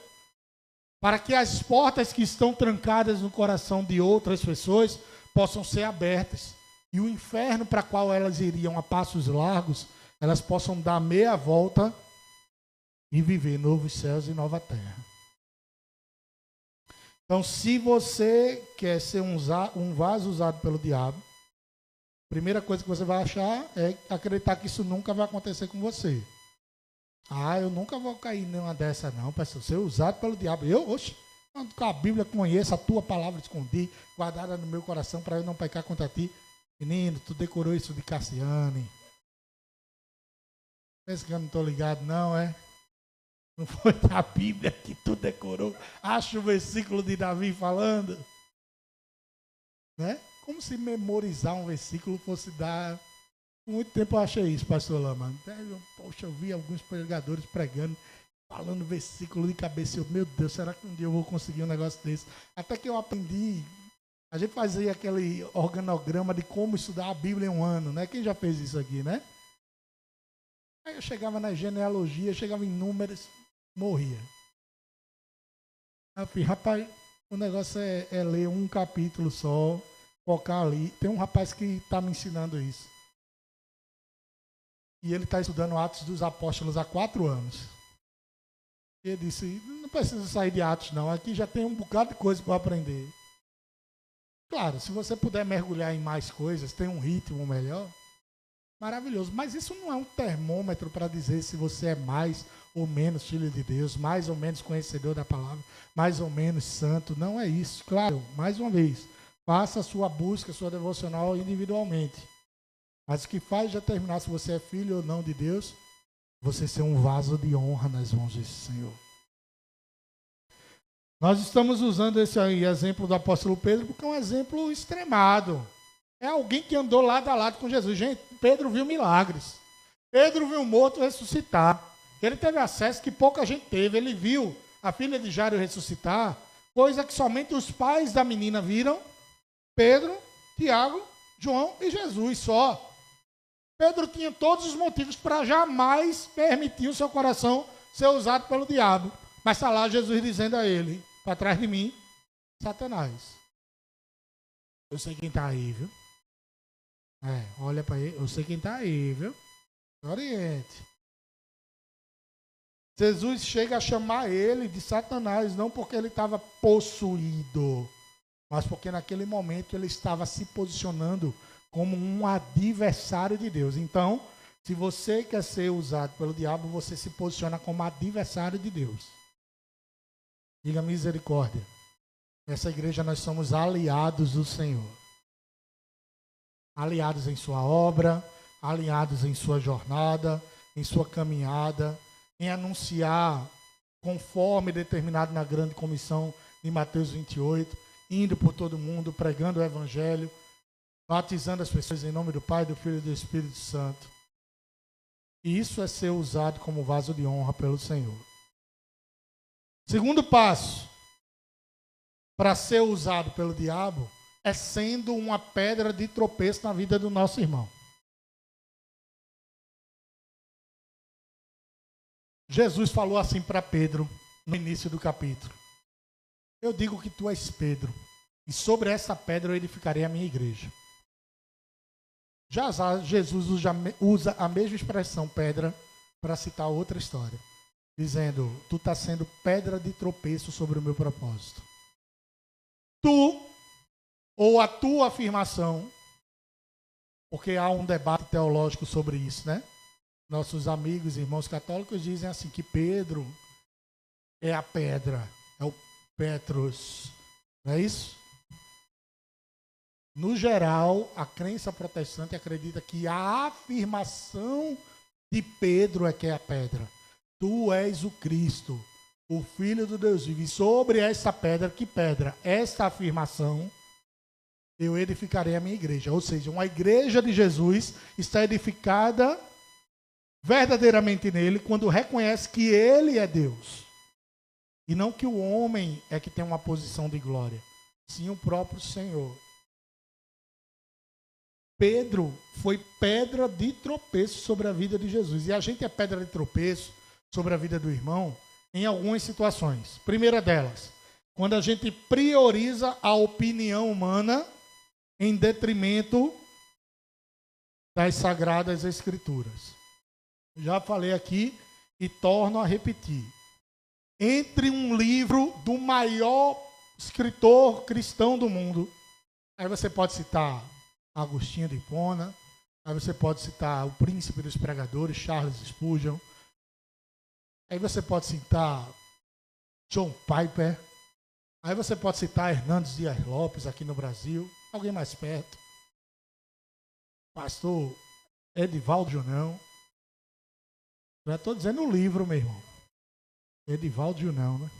para que as portas que estão trancadas no coração de outras pessoas possam ser abertas. E o inferno para qual elas iriam a passos largos, elas possam dar meia volta e viver novos céus e nova terra. Então, se você quer ser um vaso usado pelo diabo, a primeira coisa que você vai achar é acreditar que isso nunca vai acontecer com você. Eu nunca vou cair numa dessa não, pastor. Ser usado pelo diabo. Com a Bíblia conheço, a tua palavra escondi, guardada no meu coração para eu não pecar contra ti. Menino, tu decorou isso de Cassiane. Pensa que eu não estou ligado, não, é? Não foi da Bíblia que tu decorou. Acha o versículo de Davi falando. Né? Como se memorizar um versículo fosse dar... Por muito tempo eu achei isso, pastor Lama. Poxa, eu vi alguns pregadores pregando, falando versículo de cabeça. Meu Deus, será que um dia eu vou conseguir um negócio desse? Até que eu aprendi... A gente fazia aquele organograma de como estudar a Bíblia em um ano, né? Quem já fez isso aqui, né? Aí eu chegava na genealogia, chegava em números, morria. Aí eu falei, rapaz, o negócio é ler um capítulo só, focar ali. Tem um rapaz que está me ensinando isso. E ele está estudando Atos dos Apóstolos há 4 anos. E ele disse, não precisa sair de Atos não, aqui já tem um bocado de coisa para aprender. Claro, se você puder mergulhar em mais coisas, tem um ritmo melhor, maravilhoso. Mas isso não é um termômetro para dizer se você é mais ou menos filho de Deus, mais ou menos conhecedor da palavra, mais ou menos santo. Não é isso. Claro, mais uma vez, faça a sua busca, a sua devocional individualmente. Mas o que faz determinar se você é filho ou não de Deus, você ser um vaso de honra nas mãos desse Senhor. Nós estamos usando esse aí, exemplo do apóstolo Pedro, porque é um exemplo extremado. É alguém que andou lado a lado com Jesus. Gente, Pedro viu milagres. Pedro viu um morto ressuscitar. Ele teve acesso que pouca gente teve. Ele viu a filha de Jairo ressuscitar, coisa que somente os pais da menina viram. Pedro, Tiago, João e Jesus só. Pedro tinha todos os motivos para jamais permitir o seu coração ser usado pelo diabo. Mas está lá Jesus dizendo a ele, para trás de mim, Satanás. Eu sei quem está aí, viu? Olha para ele, eu sei quem está aí, viu? Oriente. Jesus chega a chamar ele de Satanás, não porque ele estava possuído, mas porque naquele momento ele estava se posicionando como um adversário de Deus. Então, se você quer ser usado pelo diabo, você se posiciona como adversário de Deus. Diga misericórdia. Nessa igreja nós somos aliados do Senhor. Aliados em sua obra, aliados em sua jornada, em sua caminhada, em anunciar conforme determinado na grande comissão de Mateus 28, indo por todo mundo, pregando o evangelho, batizando as pessoas em nome do Pai, do Filho e do Espírito Santo. E isso é ser usado como vaso de honra pelo Senhor. Segundo passo, para ser usado pelo diabo, é sendo uma pedra de tropeço na vida do nosso irmão. Jesus falou assim para Pedro, no início do capítulo: eu digo que tu és Pedro, e sobre essa pedra eu edificarei a minha igreja. Já Jesus usa a mesma expressão, pedra, para citar outra história, dizendo: tu está sendo pedra de tropeço sobre o meu propósito. Tu, ou a tua afirmação, porque há um debate teológico sobre isso, né? Nossos amigos e irmãos católicos dizem assim, que Pedro é a pedra, é o Petros, não é isso? No geral, a crença protestante acredita que a afirmação de Pedro é que é a pedra. Tu és o Cristo, o Filho do Deus vivo. E sobre essa pedra, que pedra? Esta afirmação, eu edificarei a minha igreja. Ou seja, uma igreja de Jesus está edificada verdadeiramente nele quando reconhece que ele é Deus. E não que o homem é que tem uma posição de glória, sim o próprio Senhor. Pedro foi pedra de tropeço sobre a vida de Jesus. E a gente é pedra de tropeço sobre a vida do irmão em algumas situações. Primeira delas, quando a gente prioriza a opinião humana em detrimento das Sagradas Escrituras. Já falei aqui e torno a repetir. Entre um livro do maior escritor cristão do mundo, aí você pode citar Agostinho de Hipona, aí você pode citar o príncipe dos pregadores, Charles Spurgeon, aí você pode citar John Piper, aí você pode citar Hernandes Dias Lopes aqui no Brasil, alguém mais perto, pastor Edivaldo Junão. Já estou dizendo o livro, meu irmão. Edivaldo Junão, né?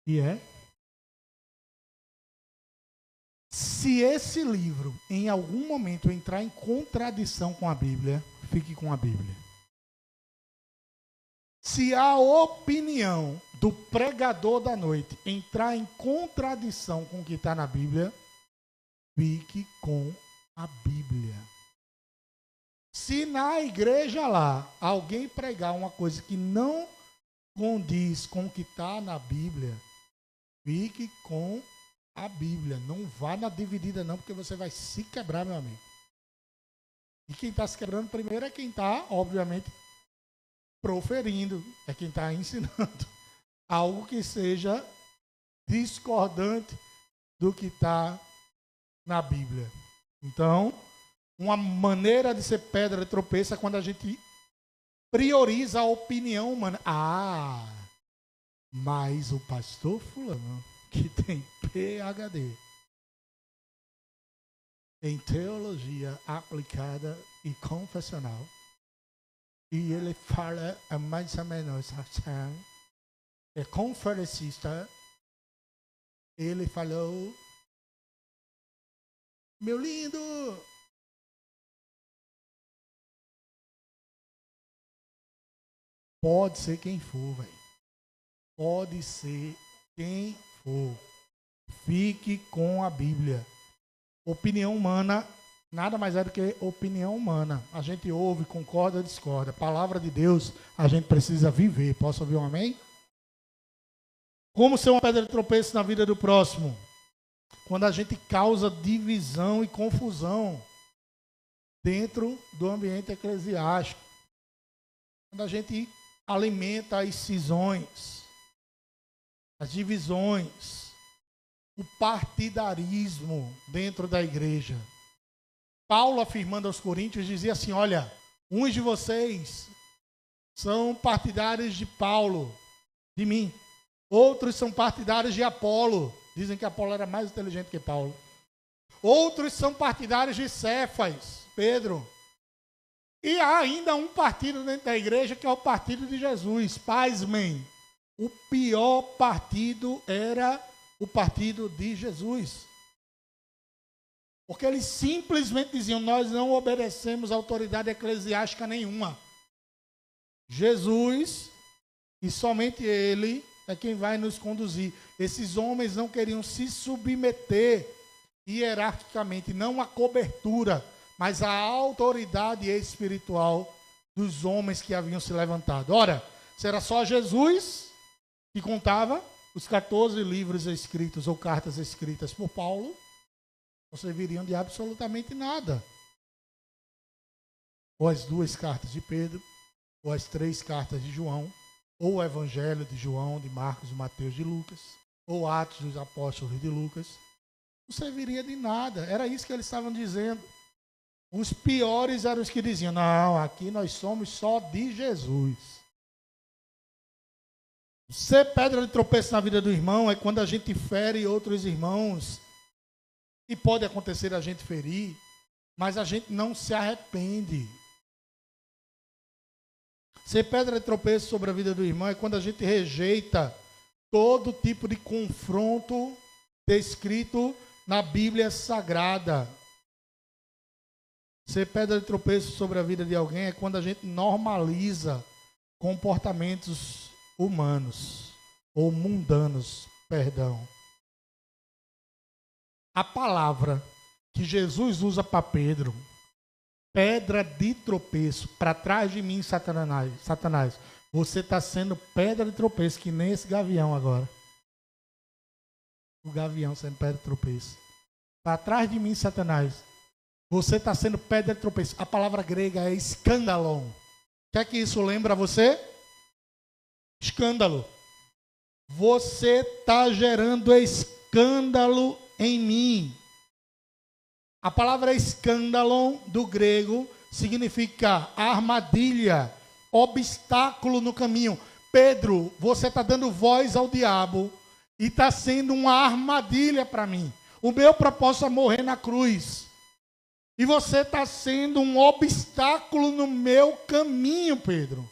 E é. Se esse livro, em algum momento, entrar em contradição com a Bíblia, fique com a Bíblia. Se a opinião do pregador da noite entrar em contradição com o que está na Bíblia, fique com a Bíblia. Se na igreja lá alguém pregar uma coisa que não condiz com o que está na Bíblia, fique com a Bíblia. Não vá na dividida não, porque você vai se quebrar, meu amigo. E quem está se quebrando primeiro é quem está, obviamente, proferindo, é quem está ensinando algo que seja discordante do que está na Bíblia. Então, uma maneira de ser pedra de tropeço é quando a gente prioriza a opinião humana. Ah, mas o pastor fulano, que tem PhD em teologia aplicada e confessional, e ele fala mais ou menos assim, é conferencista, ele falou: meu lindo, pode ser quem for, velho. Pode ser quem for. Fique com a Bíblia. Opinião humana nada mais é do que opinião humana. A gente ouve, concorda, discorda. Palavra de Deus, a gente precisa viver. Posso ouvir um amém? Como ser uma pedra de tropeço na vida do próximo? Quando a gente causa divisão e confusão dentro do ambiente eclesiástico. Quando a gente alimenta as cisões, as divisões, o partidarismo dentro da igreja. Paulo, afirmando aos coríntios, dizia assim: olha, uns de vocês são partidários de Paulo, de mim. Outros são partidários de Apolo. Dizem que Apolo era mais inteligente que Paulo. Outros são partidários de Cefas, Pedro. E há ainda um partido dentro da igreja que é o partido de Jesus. Pasmem. o pior partido era o partido de Jesus. Porque eles simplesmente diziam, nós não obedecemos autoridade eclesiástica nenhuma. Jesus, e somente Ele, é quem vai nos conduzir. Esses homens não queriam se submeter hierarquicamente, não a cobertura, mas a autoridade espiritual dos homens que haviam se levantado. Ora, se era só Jesus que contava, os 14 livros escritos ou cartas escritas por Paulo não serviriam de absolutamente nada. Ou as 2 cartas de Pedro, ou as 3 cartas de João, ou o Evangelho de João, de Marcos, de Mateus, de Lucas, ou Atos dos Apóstolos de Lucas, não serviria de nada. Era isso que eles estavam dizendo. Os piores eram os que diziam, não, aqui nós somos só de Jesus. Ser pedra de tropeço na vida do irmão é quando a gente fere outros irmãos, e pode acontecer a gente ferir, mas a gente não se arrepende. Ser pedra de tropeço sobre a vida do irmão é quando a gente rejeita todo tipo de confronto descrito na Bíblia Sagrada. Ser pedra de tropeço sobre a vida de alguém é quando a gente normaliza comportamentos humanos, ou mundanos, perdão. A palavra que Jesus usa para Pedro, pedra de tropeço, para trás de mim, Satanás, você está sendo pedra de tropeço, que nem esse gavião agora. O gavião sendo pedra de tropeço. Para trás de mim, Satanás, você está sendo pedra de tropeço. A palavra grega é escandalon. Quer que isso lembra você? Escândalo. Você está gerando escândalo em mim. A palavra escândalo do grego significa armadilha, obstáculo no caminho. Pedro, você está dando voz ao diabo e está sendo uma armadilha para mim. O meu propósito é morrer na cruz. E você está sendo um obstáculo no meu caminho, Pedro.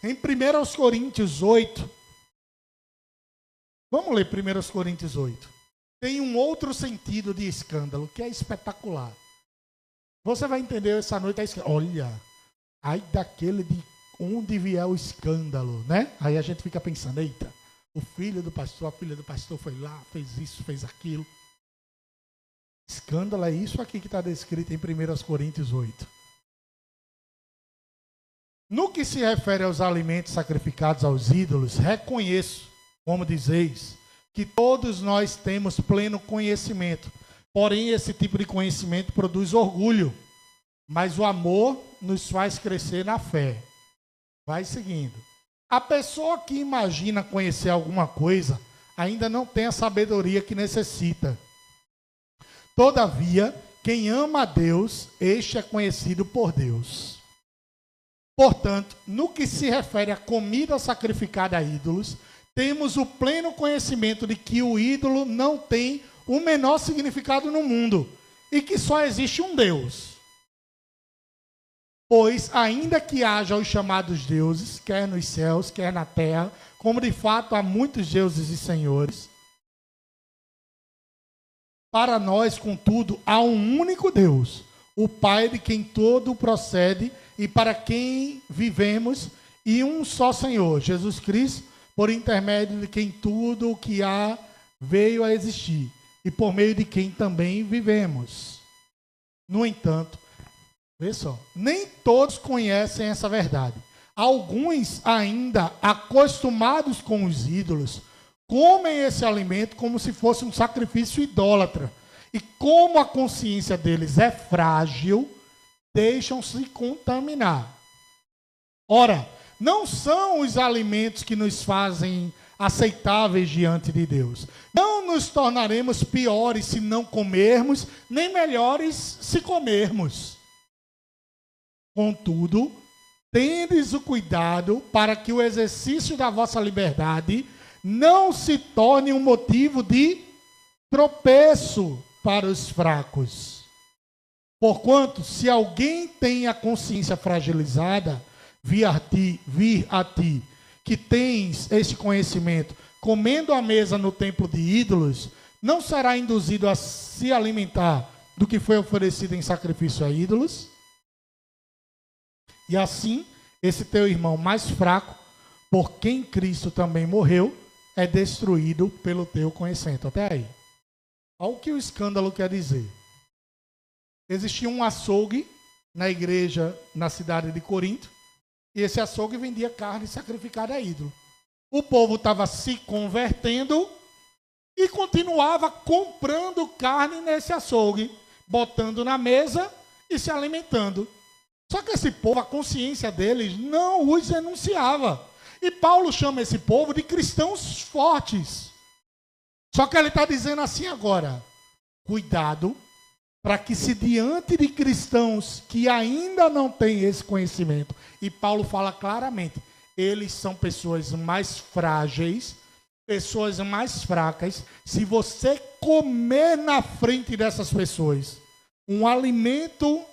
Em 1 Coríntios 8, vamos ler 1 Coríntios 8. Tem um outro sentido de escândalo, que é espetacular. Você vai entender essa noite. Olha, ai daquele de onde vier o escândalo, né? Aí a gente fica pensando, eita, o filho do pastor, a filha do pastor foi lá, fez isso, fez aquilo. Escândalo é isso aqui que está descrito em 1 Coríntios 8. No que se refere aos alimentos sacrificados aos ídolos, reconheço, como dizeis, que todos nós temos pleno conhecimento. Porém, esse tipo de conhecimento produz orgulho, mas o amor nos faz crescer na fé. Vai seguindo. A pessoa que imagina conhecer alguma coisa ainda não tem a sabedoria que necessita. Todavia, quem ama a Deus, este é conhecido por Deus. Portanto, no que se refere à comida sacrificada a ídolos, temos o pleno conhecimento de que o ídolo não tem o menor significado no mundo e que só existe um Deus. Pois, ainda que haja os chamados deuses, quer nos céus, quer na terra, como de fato há muitos deuses e senhores, para nós, contudo, há um único Deus, o Pai de quem todo procede e para quem vivemos, e um só Senhor, Jesus Cristo, por intermédio de quem tudo o que há veio a existir, e por meio de quem também vivemos. No entanto, vê só, nem todos conhecem essa verdade. Alguns ainda, acostumados com os ídolos, comem esse alimento como se fosse um sacrifício idólatra. E como a consciência deles é frágil, deixam-se contaminar. Ora, não são os alimentos que nos fazem aceitáveis diante de Deus. Não nos tornaremos piores se não comermos, nem melhores se comermos. Contudo, tendes o cuidado para que o exercício da vossa liberdade não se torne um motivo de tropeço para os fracos. Porquanto, se alguém tem a consciência fragilizada, vir a ti, que tens este conhecimento, comendo à mesa no templo de ídolos, não será induzido a se alimentar do que foi oferecido em sacrifício a ídolos? E assim, esse teu irmão mais fraco, por quem Cristo também morreu, é destruído pelo teu conhecimento. Até aí. Olha o que o escândalo quer dizer. Existia um açougue na igreja, na cidade de Corinto, e esse açougue vendia carne sacrificada a ídolo. O povo estava se convertendo e continuava comprando carne nesse açougue, botando na mesa e se alimentando. Só que esse povo, a consciência deles não os denunciava. E Paulo chama esse povo de cristãos fortes. Só que ele está dizendo assim agora: cuidado, para que se diante de cristãos que ainda não têm esse conhecimento, e Paulo fala claramente, eles são pessoas mais frágeis, pessoas mais fracas. Se você comer na frente dessas pessoas um alimento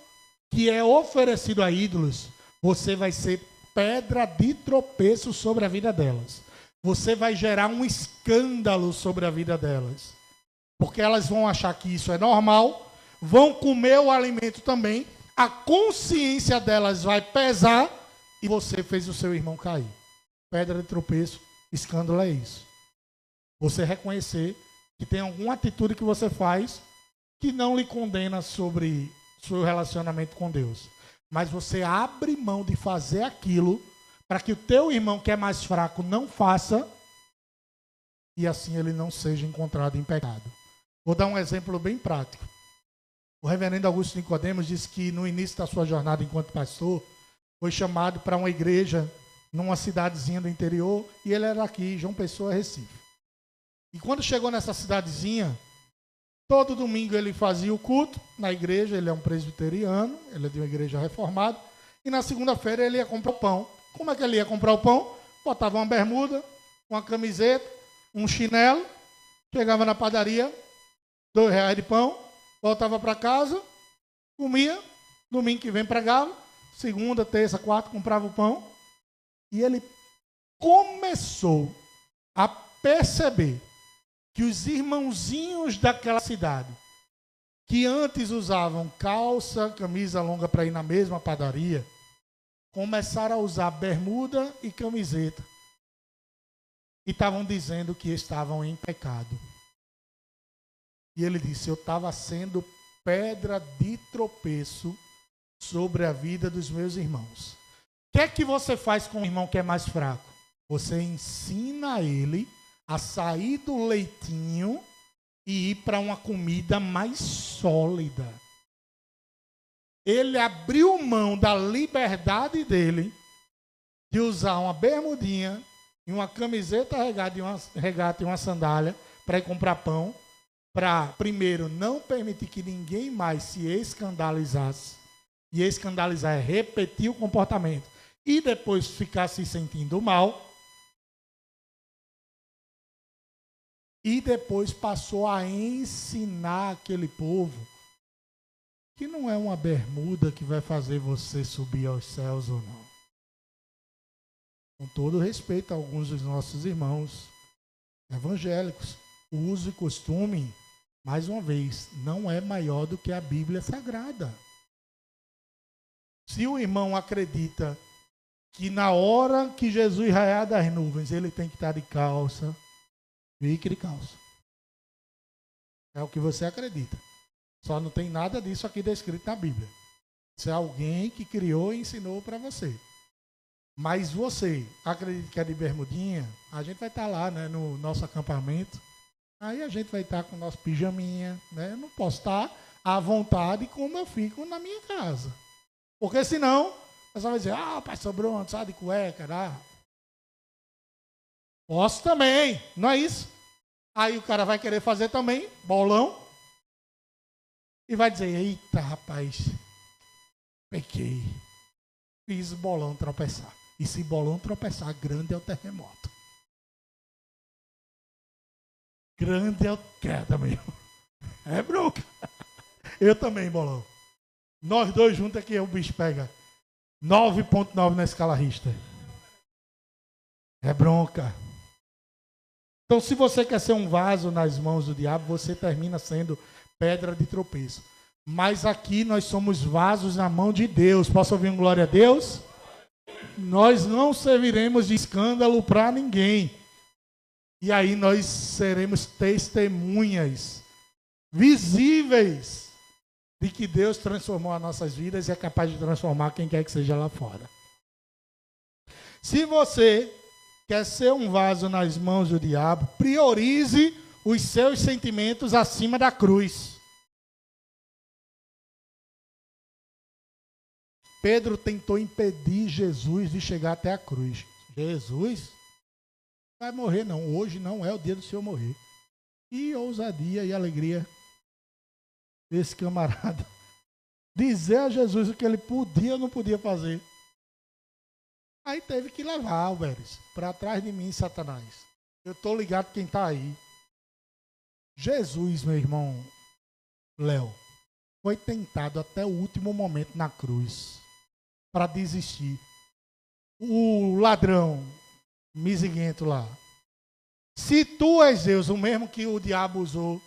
que é oferecido a ídolos, você vai ser pedra de tropeço sobre a vida delas. Você vai gerar um escândalo sobre a vida delas. Porque elas vão achar que isso é normal, vão comer o alimento também, a consciência delas vai pesar e você fez o seu irmão cair. Pedra de tropeço, escândalo é isso. Você reconhecer que tem alguma atitude que você faz que não lhe condena sobre seu relacionamento com Deus. Mas você abre mão de fazer aquilo para que o teu irmão que é mais fraco não faça e assim ele não seja encontrado em pecado. Vou dar um exemplo bem prático. O reverendo Augusto Nicodemos disse que no início da sua jornada enquanto pastor, foi chamado para uma igreja numa cidadezinha do interior, e ele era aqui, João Pessoa, Recife. E quando chegou nessa cidadezinha, todo domingo ele fazia o culto na igreja, ele é um presbiteriano, ele é de uma igreja reformada, e na segunda-feira ele ia comprar o pão. Como é que ele ia comprar o pão? Botava uma bermuda, uma camiseta, um chinelo, chegava na padaria, R$2 de pão, voltava para casa, comia, domingo que vem pregava, segunda, terça, quarta, comprava o pão, e ele começou a perceber que os irmãozinhos daquela cidade, que antes usavam calça, camisa longa para ir na mesma padaria, começaram a usar bermuda e camiseta. E estavam dizendo que estavam em pecado. E ele disse: eu estava sendo pedra de tropeço sobre a vida dos meus irmãos. O que é que você faz com o irmão que é mais fraco? Você ensina ele a sair do leitinho e ir para uma comida mais sólida. Ele abriu mão da liberdade dele de usar uma bermudinha e uma camiseta regata e uma sandália para ir comprar pão, para, primeiro, não permitir que ninguém mais se escandalizasse. E escandalizar é repetir o comportamento. E depois ficar se sentindo mal. E depois passou a ensinar aquele povo que não é uma bermuda que vai fazer você subir aos céus ou não. Com todo respeito a alguns dos nossos irmãos evangélicos, o uso e costume, mais uma vez, não é maior do que a Bíblia Sagrada. Se o irmão acredita que na hora que Jesus raiar das nuvens, ele tem que estar de calça, fique de calça. É o que você acredita. Só não tem nada disso aqui descrito na Bíblia. Isso é alguém que criou e ensinou para você. Mas você acredita que é de bermudinha? A gente vai estar lá, né, no nosso acampamento. Aí a gente vai estar com o nosso pijaminha. Né? Eu não posso estar à vontade como eu fico na minha casa. Porque senão, o pessoal vai dizer: ah, pastor Bruno, sai de cueca. Né? Posso também, não é isso? Aí o cara vai querer fazer também, bolão. E vai dizer: eita, rapaz, pequei. Fiz o bolão tropeçar. E se bolão tropeçar, grande é o terremoto. Grande é o queda mesmo. É bronca. Eu também, bolão. Nós dois juntos aqui, o bicho pega. 9,9 na escala Richter. É bronca. Então, se você quer ser um vaso nas mãos do diabo, você termina sendo pedra de tropeço. Mas aqui nós somos vasos na mão de Deus. Posso ouvir um glória a Deus? Nós não serviremos de escândalo para ninguém. E aí nós seremos testemunhas visíveis de que Deus transformou as nossas vidas e é capaz de transformar quem quer que seja lá fora. Se você quer ser um vaso nas mãos do diabo, priorize os seus sentimentos acima da cruz. Pedro tentou impedir Jesus de chegar até a cruz. Jesus vai morrer não, hoje não é o dia do Senhor morrer. E ousadia e alegria desse camarada. Dizer a Jesus o que ele podia ou não podia fazer. Aí teve que levar Álvares para trás de mim, Satanás. Eu estou ligado quem está aí. Jesus, meu irmão Léo, foi tentado até o último momento na cruz para desistir. O ladrão misiguento lá. Se tu és Deus, o mesmo que o diabo usou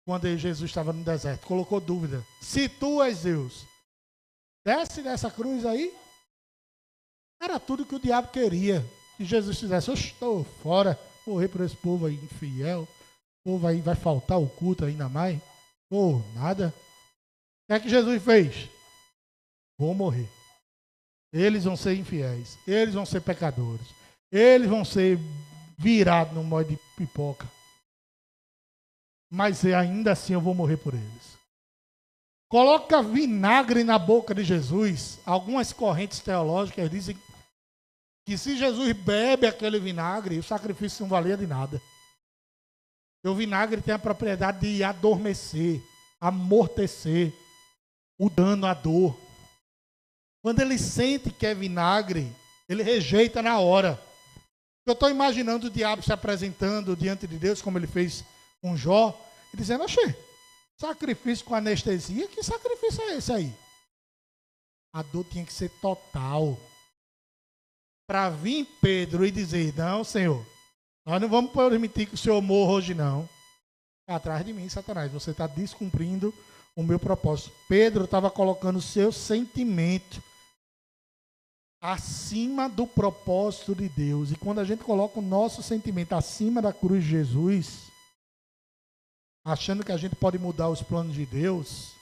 quando Jesus estava no deserto, colocou dúvida. Se tu és Deus, desce dessa cruz aí. Era tudo que o diabo queria. Que Jesus fizesse, eu estou fora, morrer por esse povo aí infiel. O povo aí vai faltar o culto ainda mais. Pô, nada. O que é que Jesus fez? Vou morrer. Eles vão ser infiéis. Eles vão ser pecadores. Eles vão ser virados no molde de pipoca. Mas ainda assim eu vou morrer por eles. Coloca vinagre na boca de Jesus. Algumas correntes teológicas dizem que se Jesus bebe aquele vinagre, o sacrifício não valia de nada. Porque o vinagre tem a propriedade de adormecer, amortecer o dano, a dor. Quando ele sente que é vinagre, ele rejeita na hora. Eu estou imaginando o diabo se apresentando diante de Deus, como ele fez com Jó, e dizendo, oxê, sacrifício com anestesia? Que sacrifício é esse aí? A dor tinha que ser total. Para vir Pedro e dizer, não, Senhor, nós não vamos permitir que o Senhor morra hoje, não. Atrás de mim, Satanás, você está descumprindo o meu propósito. Pedro estava colocando o seu sentimento acima do propósito de Deus. E quando a gente coloca o nosso sentimento acima da cruz de Jesus, achando que a gente pode mudar os planos de Deus,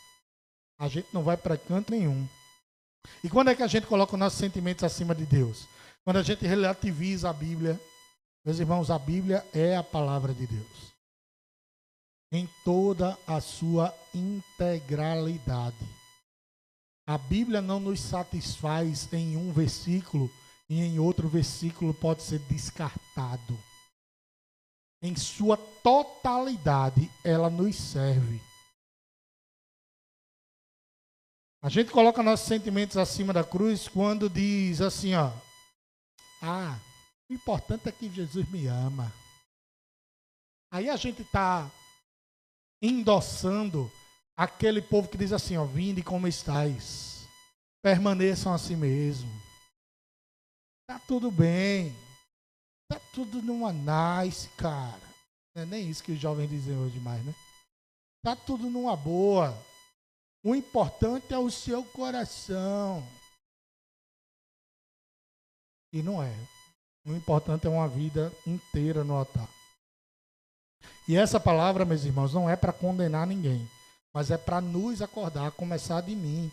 a gente não vai para canto nenhum. E quando é que a gente coloca os nossos sentimentos acima de Deus? Quando a gente relativiza a Bíblia. Meus irmãos, a Bíblia é a palavra de Deus. Em toda a sua integralidade. A Bíblia não nos satisfaz em um versículo e em outro versículo pode ser descartado. Em sua totalidade, ela nos serve. A gente coloca nossos sentimentos acima da cruz quando diz assim, ó. O importante é que Jesus me ama. Aí a gente está endossando aquele povo que diz assim, ó, vinde como estáis. Permaneçam assim mesmo. Tá tudo bem. Tá tudo numa nice, cara. Não é nem isso que os jovens dizem hoje mais, né? Tá tudo numa boa. O importante é o seu coração. E não é. O importante é uma vida inteira no altar. E essa palavra, meus irmãos, não é para condenar ninguém, mas é para nos acordar, a começar de mim.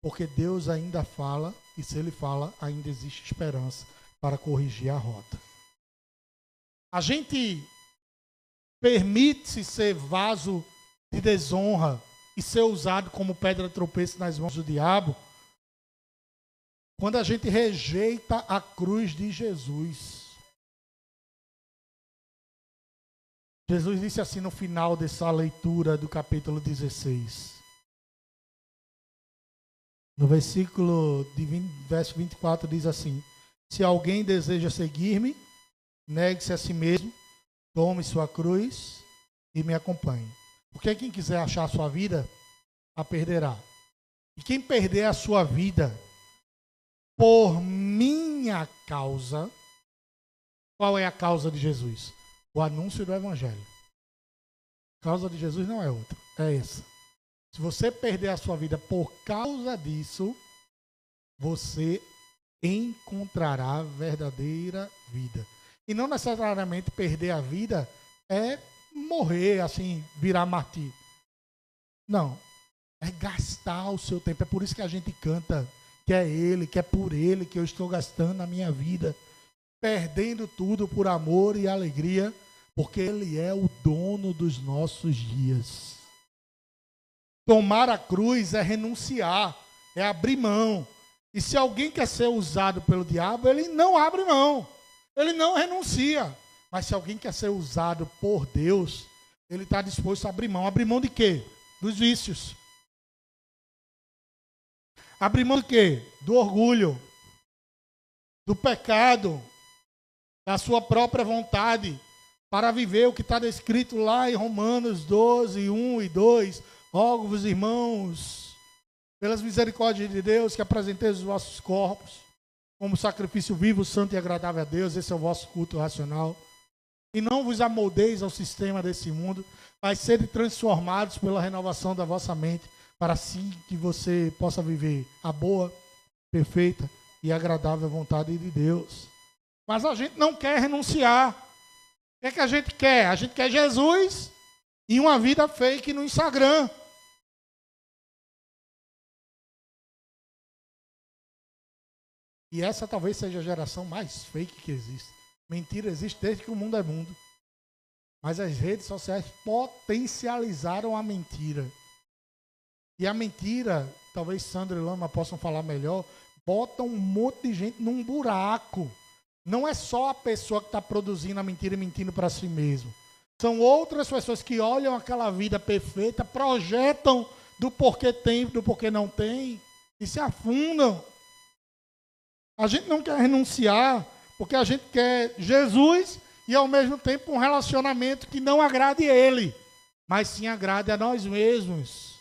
Porque Deus ainda fala, e se Ele fala, ainda existe esperança para corrigir a rota. A gente permite-se ser vaso de desonra e ser usado como pedra de tropeço nas mãos do diabo, quando a gente rejeita a cruz de Jesus. Jesus disse assim no final dessa leitura do capítulo 16. No verso 24 diz assim: se alguém deseja seguir-me, negue-se a si mesmo, tome sua cruz e me acompanhe. Porque quem quiser achar a sua vida, a perderá. E quem perder a sua vida por minha causa. Qual é a causa de Jesus? O anúncio do Evangelho. A causa de Jesus não é outra, é essa. Se você perder a sua vida por causa disso, você encontrará verdadeira vida. E não necessariamente perder a vida é morrer, assim, virar martírio. Não. É gastar o seu tempo. É por isso que a gente canta que é Ele, que é por Ele que eu estou gastando a minha vida. Perdendo tudo por amor e alegria, porque Ele é o dono dos nossos dias. Tomar a cruz é renunciar, é abrir mão. E se alguém quer ser usado pelo diabo, ele não abre mão, ele não renuncia. Mas se alguém quer ser usado por Deus, ele está disposto a abrir mão. Abrir mão de quê? Dos vícios. Abrir mão de quê? Do orgulho, do pecado, da sua própria vontade, para viver o que está descrito lá em Romanos 12, 1 e 2. Rogo-vos, irmãos, pelas misericórdias de Deus, que apresenteis os vossos corpos como sacrifício vivo, santo e agradável a Deus. Esse é o vosso culto racional. E não vos amoldeis ao sistema desse mundo, mas sede transformados pela renovação da vossa mente, para assim que você possa viver a boa, perfeita e agradável vontade de Deus. Mas a gente não quer renunciar. O que a gente quer? A gente quer Jesus e uma vida fake no Instagram. E essa talvez seja a geração mais fake que existe. Mentira existe desde que o mundo é mundo. Mas as redes sociais potencializaram a mentira. E a mentira, talvez Sandra e Lama possam falar melhor, bota um monte de gente num buraco. Não é só a pessoa que está produzindo a mentira e mentindo para si mesmo. São outras pessoas que olham aquela vida perfeita, projetam do porquê tem, do porquê não tem, e se afundam. A gente não quer renunciar, porque a gente quer Jesus e ao mesmo tempo um relacionamento que não agrade Ele, mas sim agrade a nós mesmos.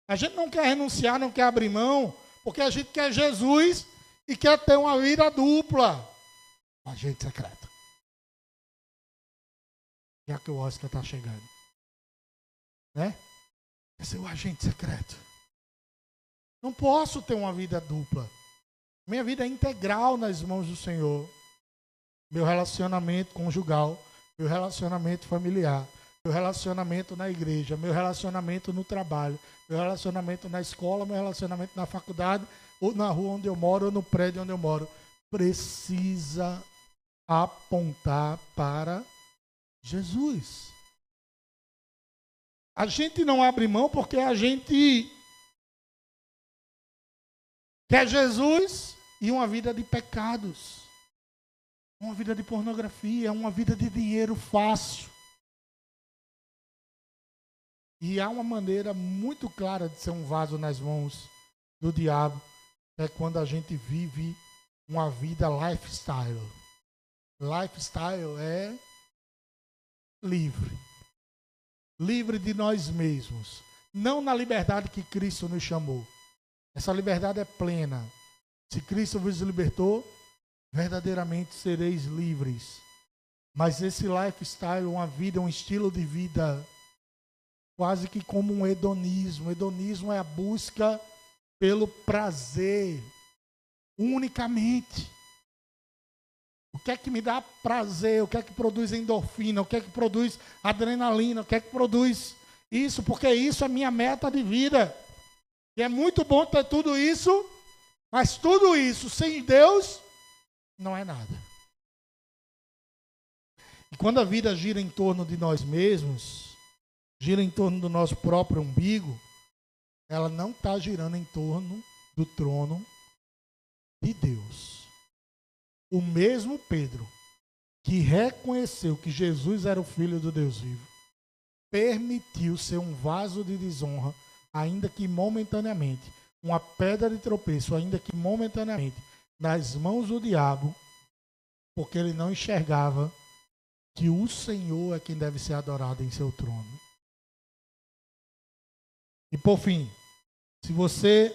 A gente não quer renunciar, não quer abrir mão, porque a gente quer Jesus e quer ter uma vida dupla. Agente secreto. Já que o Oscar está chegando. Né? Esse é o agente secreto. Não posso ter uma vida dupla. Minha vida é integral nas mãos do Senhor. Meu relacionamento conjugal, meu relacionamento familiar, meu relacionamento na igreja, meu relacionamento no trabalho, meu relacionamento na escola, meu relacionamento na faculdade, ou na rua onde eu moro, ou no prédio onde eu moro, precisa apontar para Jesus. A gente não abre mão porque a gente quer Jesus e uma vida de pecados, uma vida de pornografia, uma vida de dinheiro fácil. E há uma maneira muito clara de ser um vaso nas mãos do diabo, é quando a gente vive uma vida lifestyle. Lifestyle é livre. Livre de nós mesmos. Não na liberdade que Cristo nos chamou. Essa liberdade é plena. Se Cristo vos libertou, verdadeiramente sereis livres. Mas esse lifestyle, uma vida, um estilo de vida, quase que como um hedonismo. Hedonismo é a busca pelo prazer, unicamente. O que é que me dá prazer? O que é que produz endorfina? O que é que produz adrenalina? O que é que produz isso? Porque isso é minha meta de vida. E é muito bom ter tudo isso, mas tudo isso sem Deus não é nada. E quando a vida gira em torno de nós mesmos, gira em torno do nosso próprio umbigo, ela não está girando em torno do trono de Deus. O mesmo Pedro, que reconheceu que Jesus era o Filho do Deus vivo, permitiu ser um vaso de desonra, ainda que momentaneamente, uma pedra de tropeço, ainda que momentaneamente, nas mãos do diabo, porque ele não enxergava que o Senhor é quem deve ser adorado em seu trono. E por fim, se você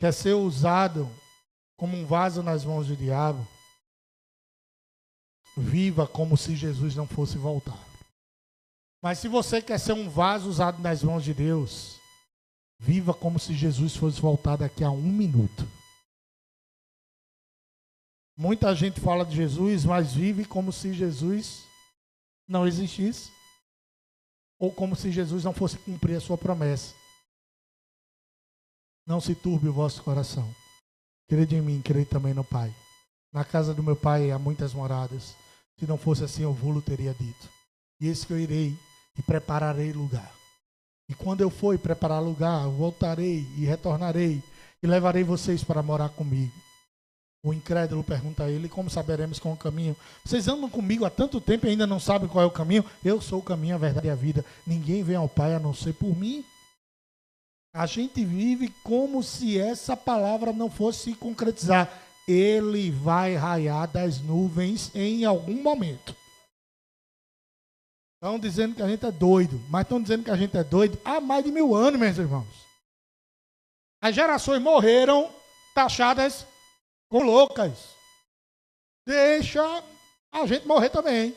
quer ser usado como um vaso nas mãos do diabo, viva como se Jesus não fosse voltar. Mas se você quer ser um vaso usado nas mãos de Deus, viva como se Jesus fosse voltar daqui a 1 minuto. Muita gente fala de Jesus, mas vive como se Jesus não existisse, ou como se Jesus não fosse cumprir a sua promessa. Não se turbe o vosso coração. Crede em mim, crede também no Pai. Na casa do meu Pai há muitas moradas. Se não fosse assim, eu vou-lo teria dito. E eis que eu irei e prepararei lugar. E quando eu for preparar lugar, eu voltarei e retornarei e levarei vocês para morar comigo. O incrédulo pergunta a ele: como saberemos qual é o caminho? Vocês andam comigo há tanto tempo e ainda não sabem qual é o caminho? Eu sou o caminho, a verdade e a vida. Ninguém vem ao Pai a não ser por mim. A gente vive como se essa palavra não fosse se concretizar. Ele vai raiar das nuvens em algum momento. Estão dizendo que a gente é doido, mas estão dizendo que a gente é doido há mais de 1000 anos, meus irmãos. As gerações morreram taxadas com loucas. Deixa a gente morrer também.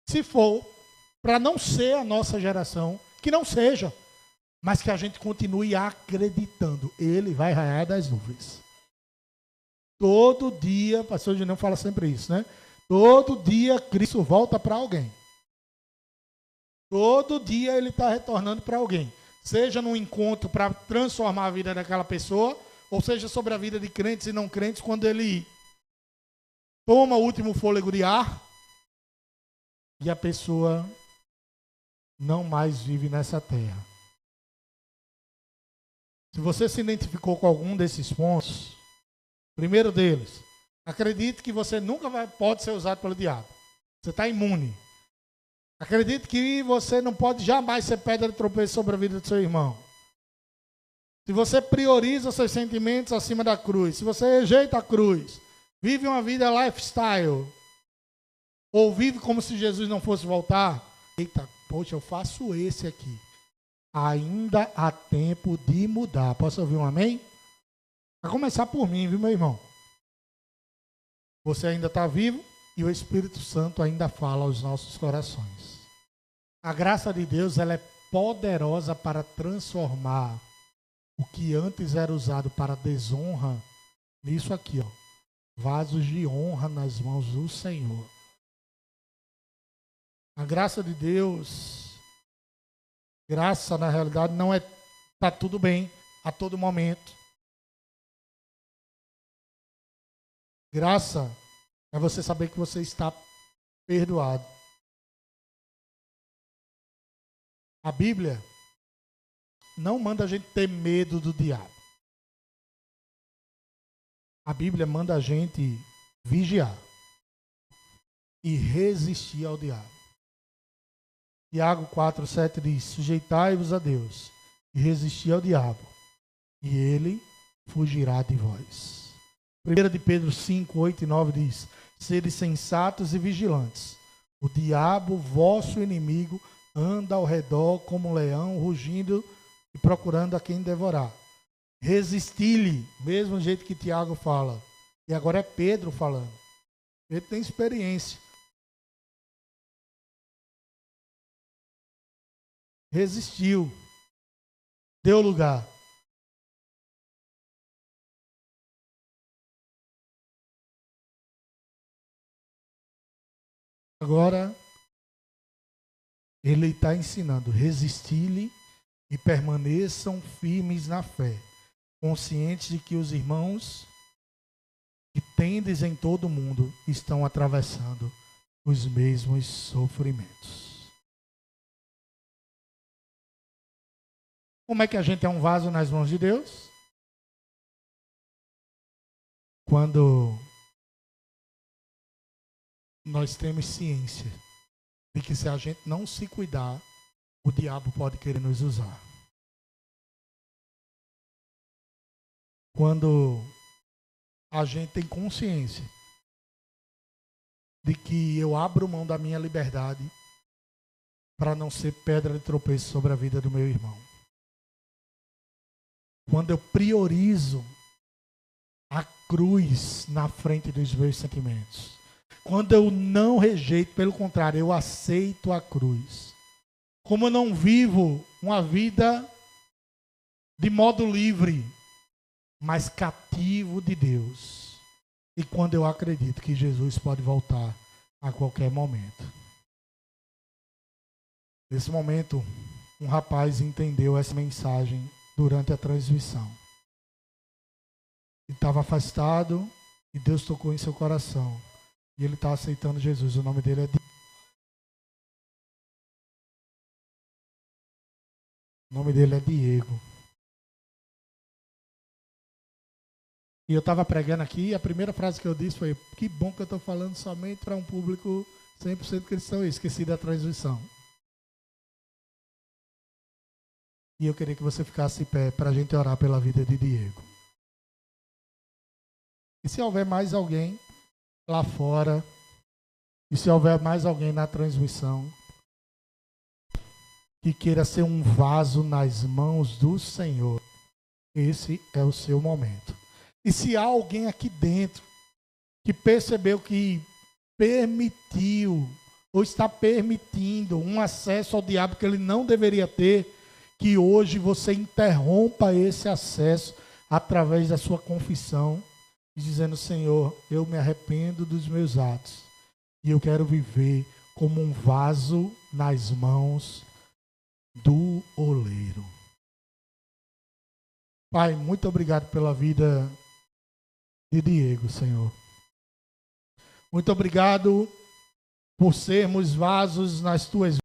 Se for para não ser a nossa geração, que não seja, mas que a gente continue acreditando. Ele vai raiar das nuvens. Todo dia, o pastor Junão fala sempre isso, né? Todo dia Cristo volta para alguém. Todo dia ele está retornando para alguém. Seja num encontro para transformar a vida daquela pessoa, ou seja sobre a vida de crentes e não crentes, quando ele toma o último fôlego de ar e a pessoa não mais vive nessa terra. Se você se identificou com algum desses pontos, primeiro deles, acredite que você nunca pode ser usado pelo diabo. Você está imune. Acredite que você não pode jamais ser pedra de tropeço sobre a vida do seu irmão. Se você prioriza seus sentimentos acima da cruz, se você rejeita a cruz, vive uma vida lifestyle, ou vive como se Jesus não fosse voltar, eita, poxa, eu faço esse aqui. Ainda há tempo de mudar. Posso ouvir um amém? Vai começar por mim, viu, meu irmão? Você ainda está vivo e o Espírito Santo ainda fala aos nossos corações. A graça de Deus, ela é poderosa para transformar o que antes era usado para desonra nisso aqui, ó, vasos de honra nas mãos do Senhor. A graça de Deus, graça na realidade não é tá tudo bem a todo momento. Graça é você saber que você está perdoado. A Bíblia não manda a gente ter medo do diabo. A Bíblia manda a gente vigiar e resistir ao diabo. Tiago 4,7 diz: sujeitai-vos a Deus e resisti ao diabo, e ele fugirá de vós. 1 de Pedro 5, 8 e 9 diz: sede sensatos e vigilantes. O diabo, vosso inimigo, anda ao redor como um leão, rugindo e procurando a quem devorar. Resisti-lhe, mesmo jeito que Tiago fala. E agora é Pedro falando. Ele tem experiência. Resistiu. Deu lugar. Agora, ele está ensinando: resisti-lhe e permaneçam firmes na fé, conscientes de que os irmãos que tendes em todo o mundo estão atravessando os mesmos sofrimentos. Como é que a gente é um vaso nas mãos de Deus? Quando nós temos ciência de que se a gente não se cuidar, o diabo pode querer nos usar. Quando a gente tem consciência de que eu abro mão da minha liberdade para não ser pedra de tropeço sobre a vida do meu irmão. quando eu priorizo a cruz na frente dos meus sentimentos. Quando eu não rejeito, pelo contrário, eu aceito a cruz. Como eu não vivo uma vida de modo livre, mas cativo de Deus. E quando eu acredito que Jesus pode voltar a qualquer momento. Nesse momento, um rapaz entendeu essa mensagem durante a transmissão. Ele estava afastado e Deus tocou em seu coração. E ele está aceitando Jesus. O nome dele é Diego. O nome dele é Diego. E eu estava pregando aqui e a primeira frase que eu disse foi: que bom que eu estou falando somente para um público 100% cristão. Eu esqueci da transmissão. E eu queria que você ficasse em pé para a gente orar pela vida de Diego. E se houver mais alguém lá fora, e se houver mais alguém na transmissão, que queira ser um vaso nas mãos do Senhor, esse é o seu momento. E se há alguém aqui dentro que percebeu que permitiu ou está permitindo um acesso ao diabo que ele não deveria ter, que hoje você interrompa esse acesso através da sua confissão, dizendo: Senhor, eu me arrependo dos meus atos e eu quero viver como um vaso nas mãos do oleiro. Pai, muito obrigado pela vida de Diego, Senhor. Muito obrigado por sermos vasos nas tuas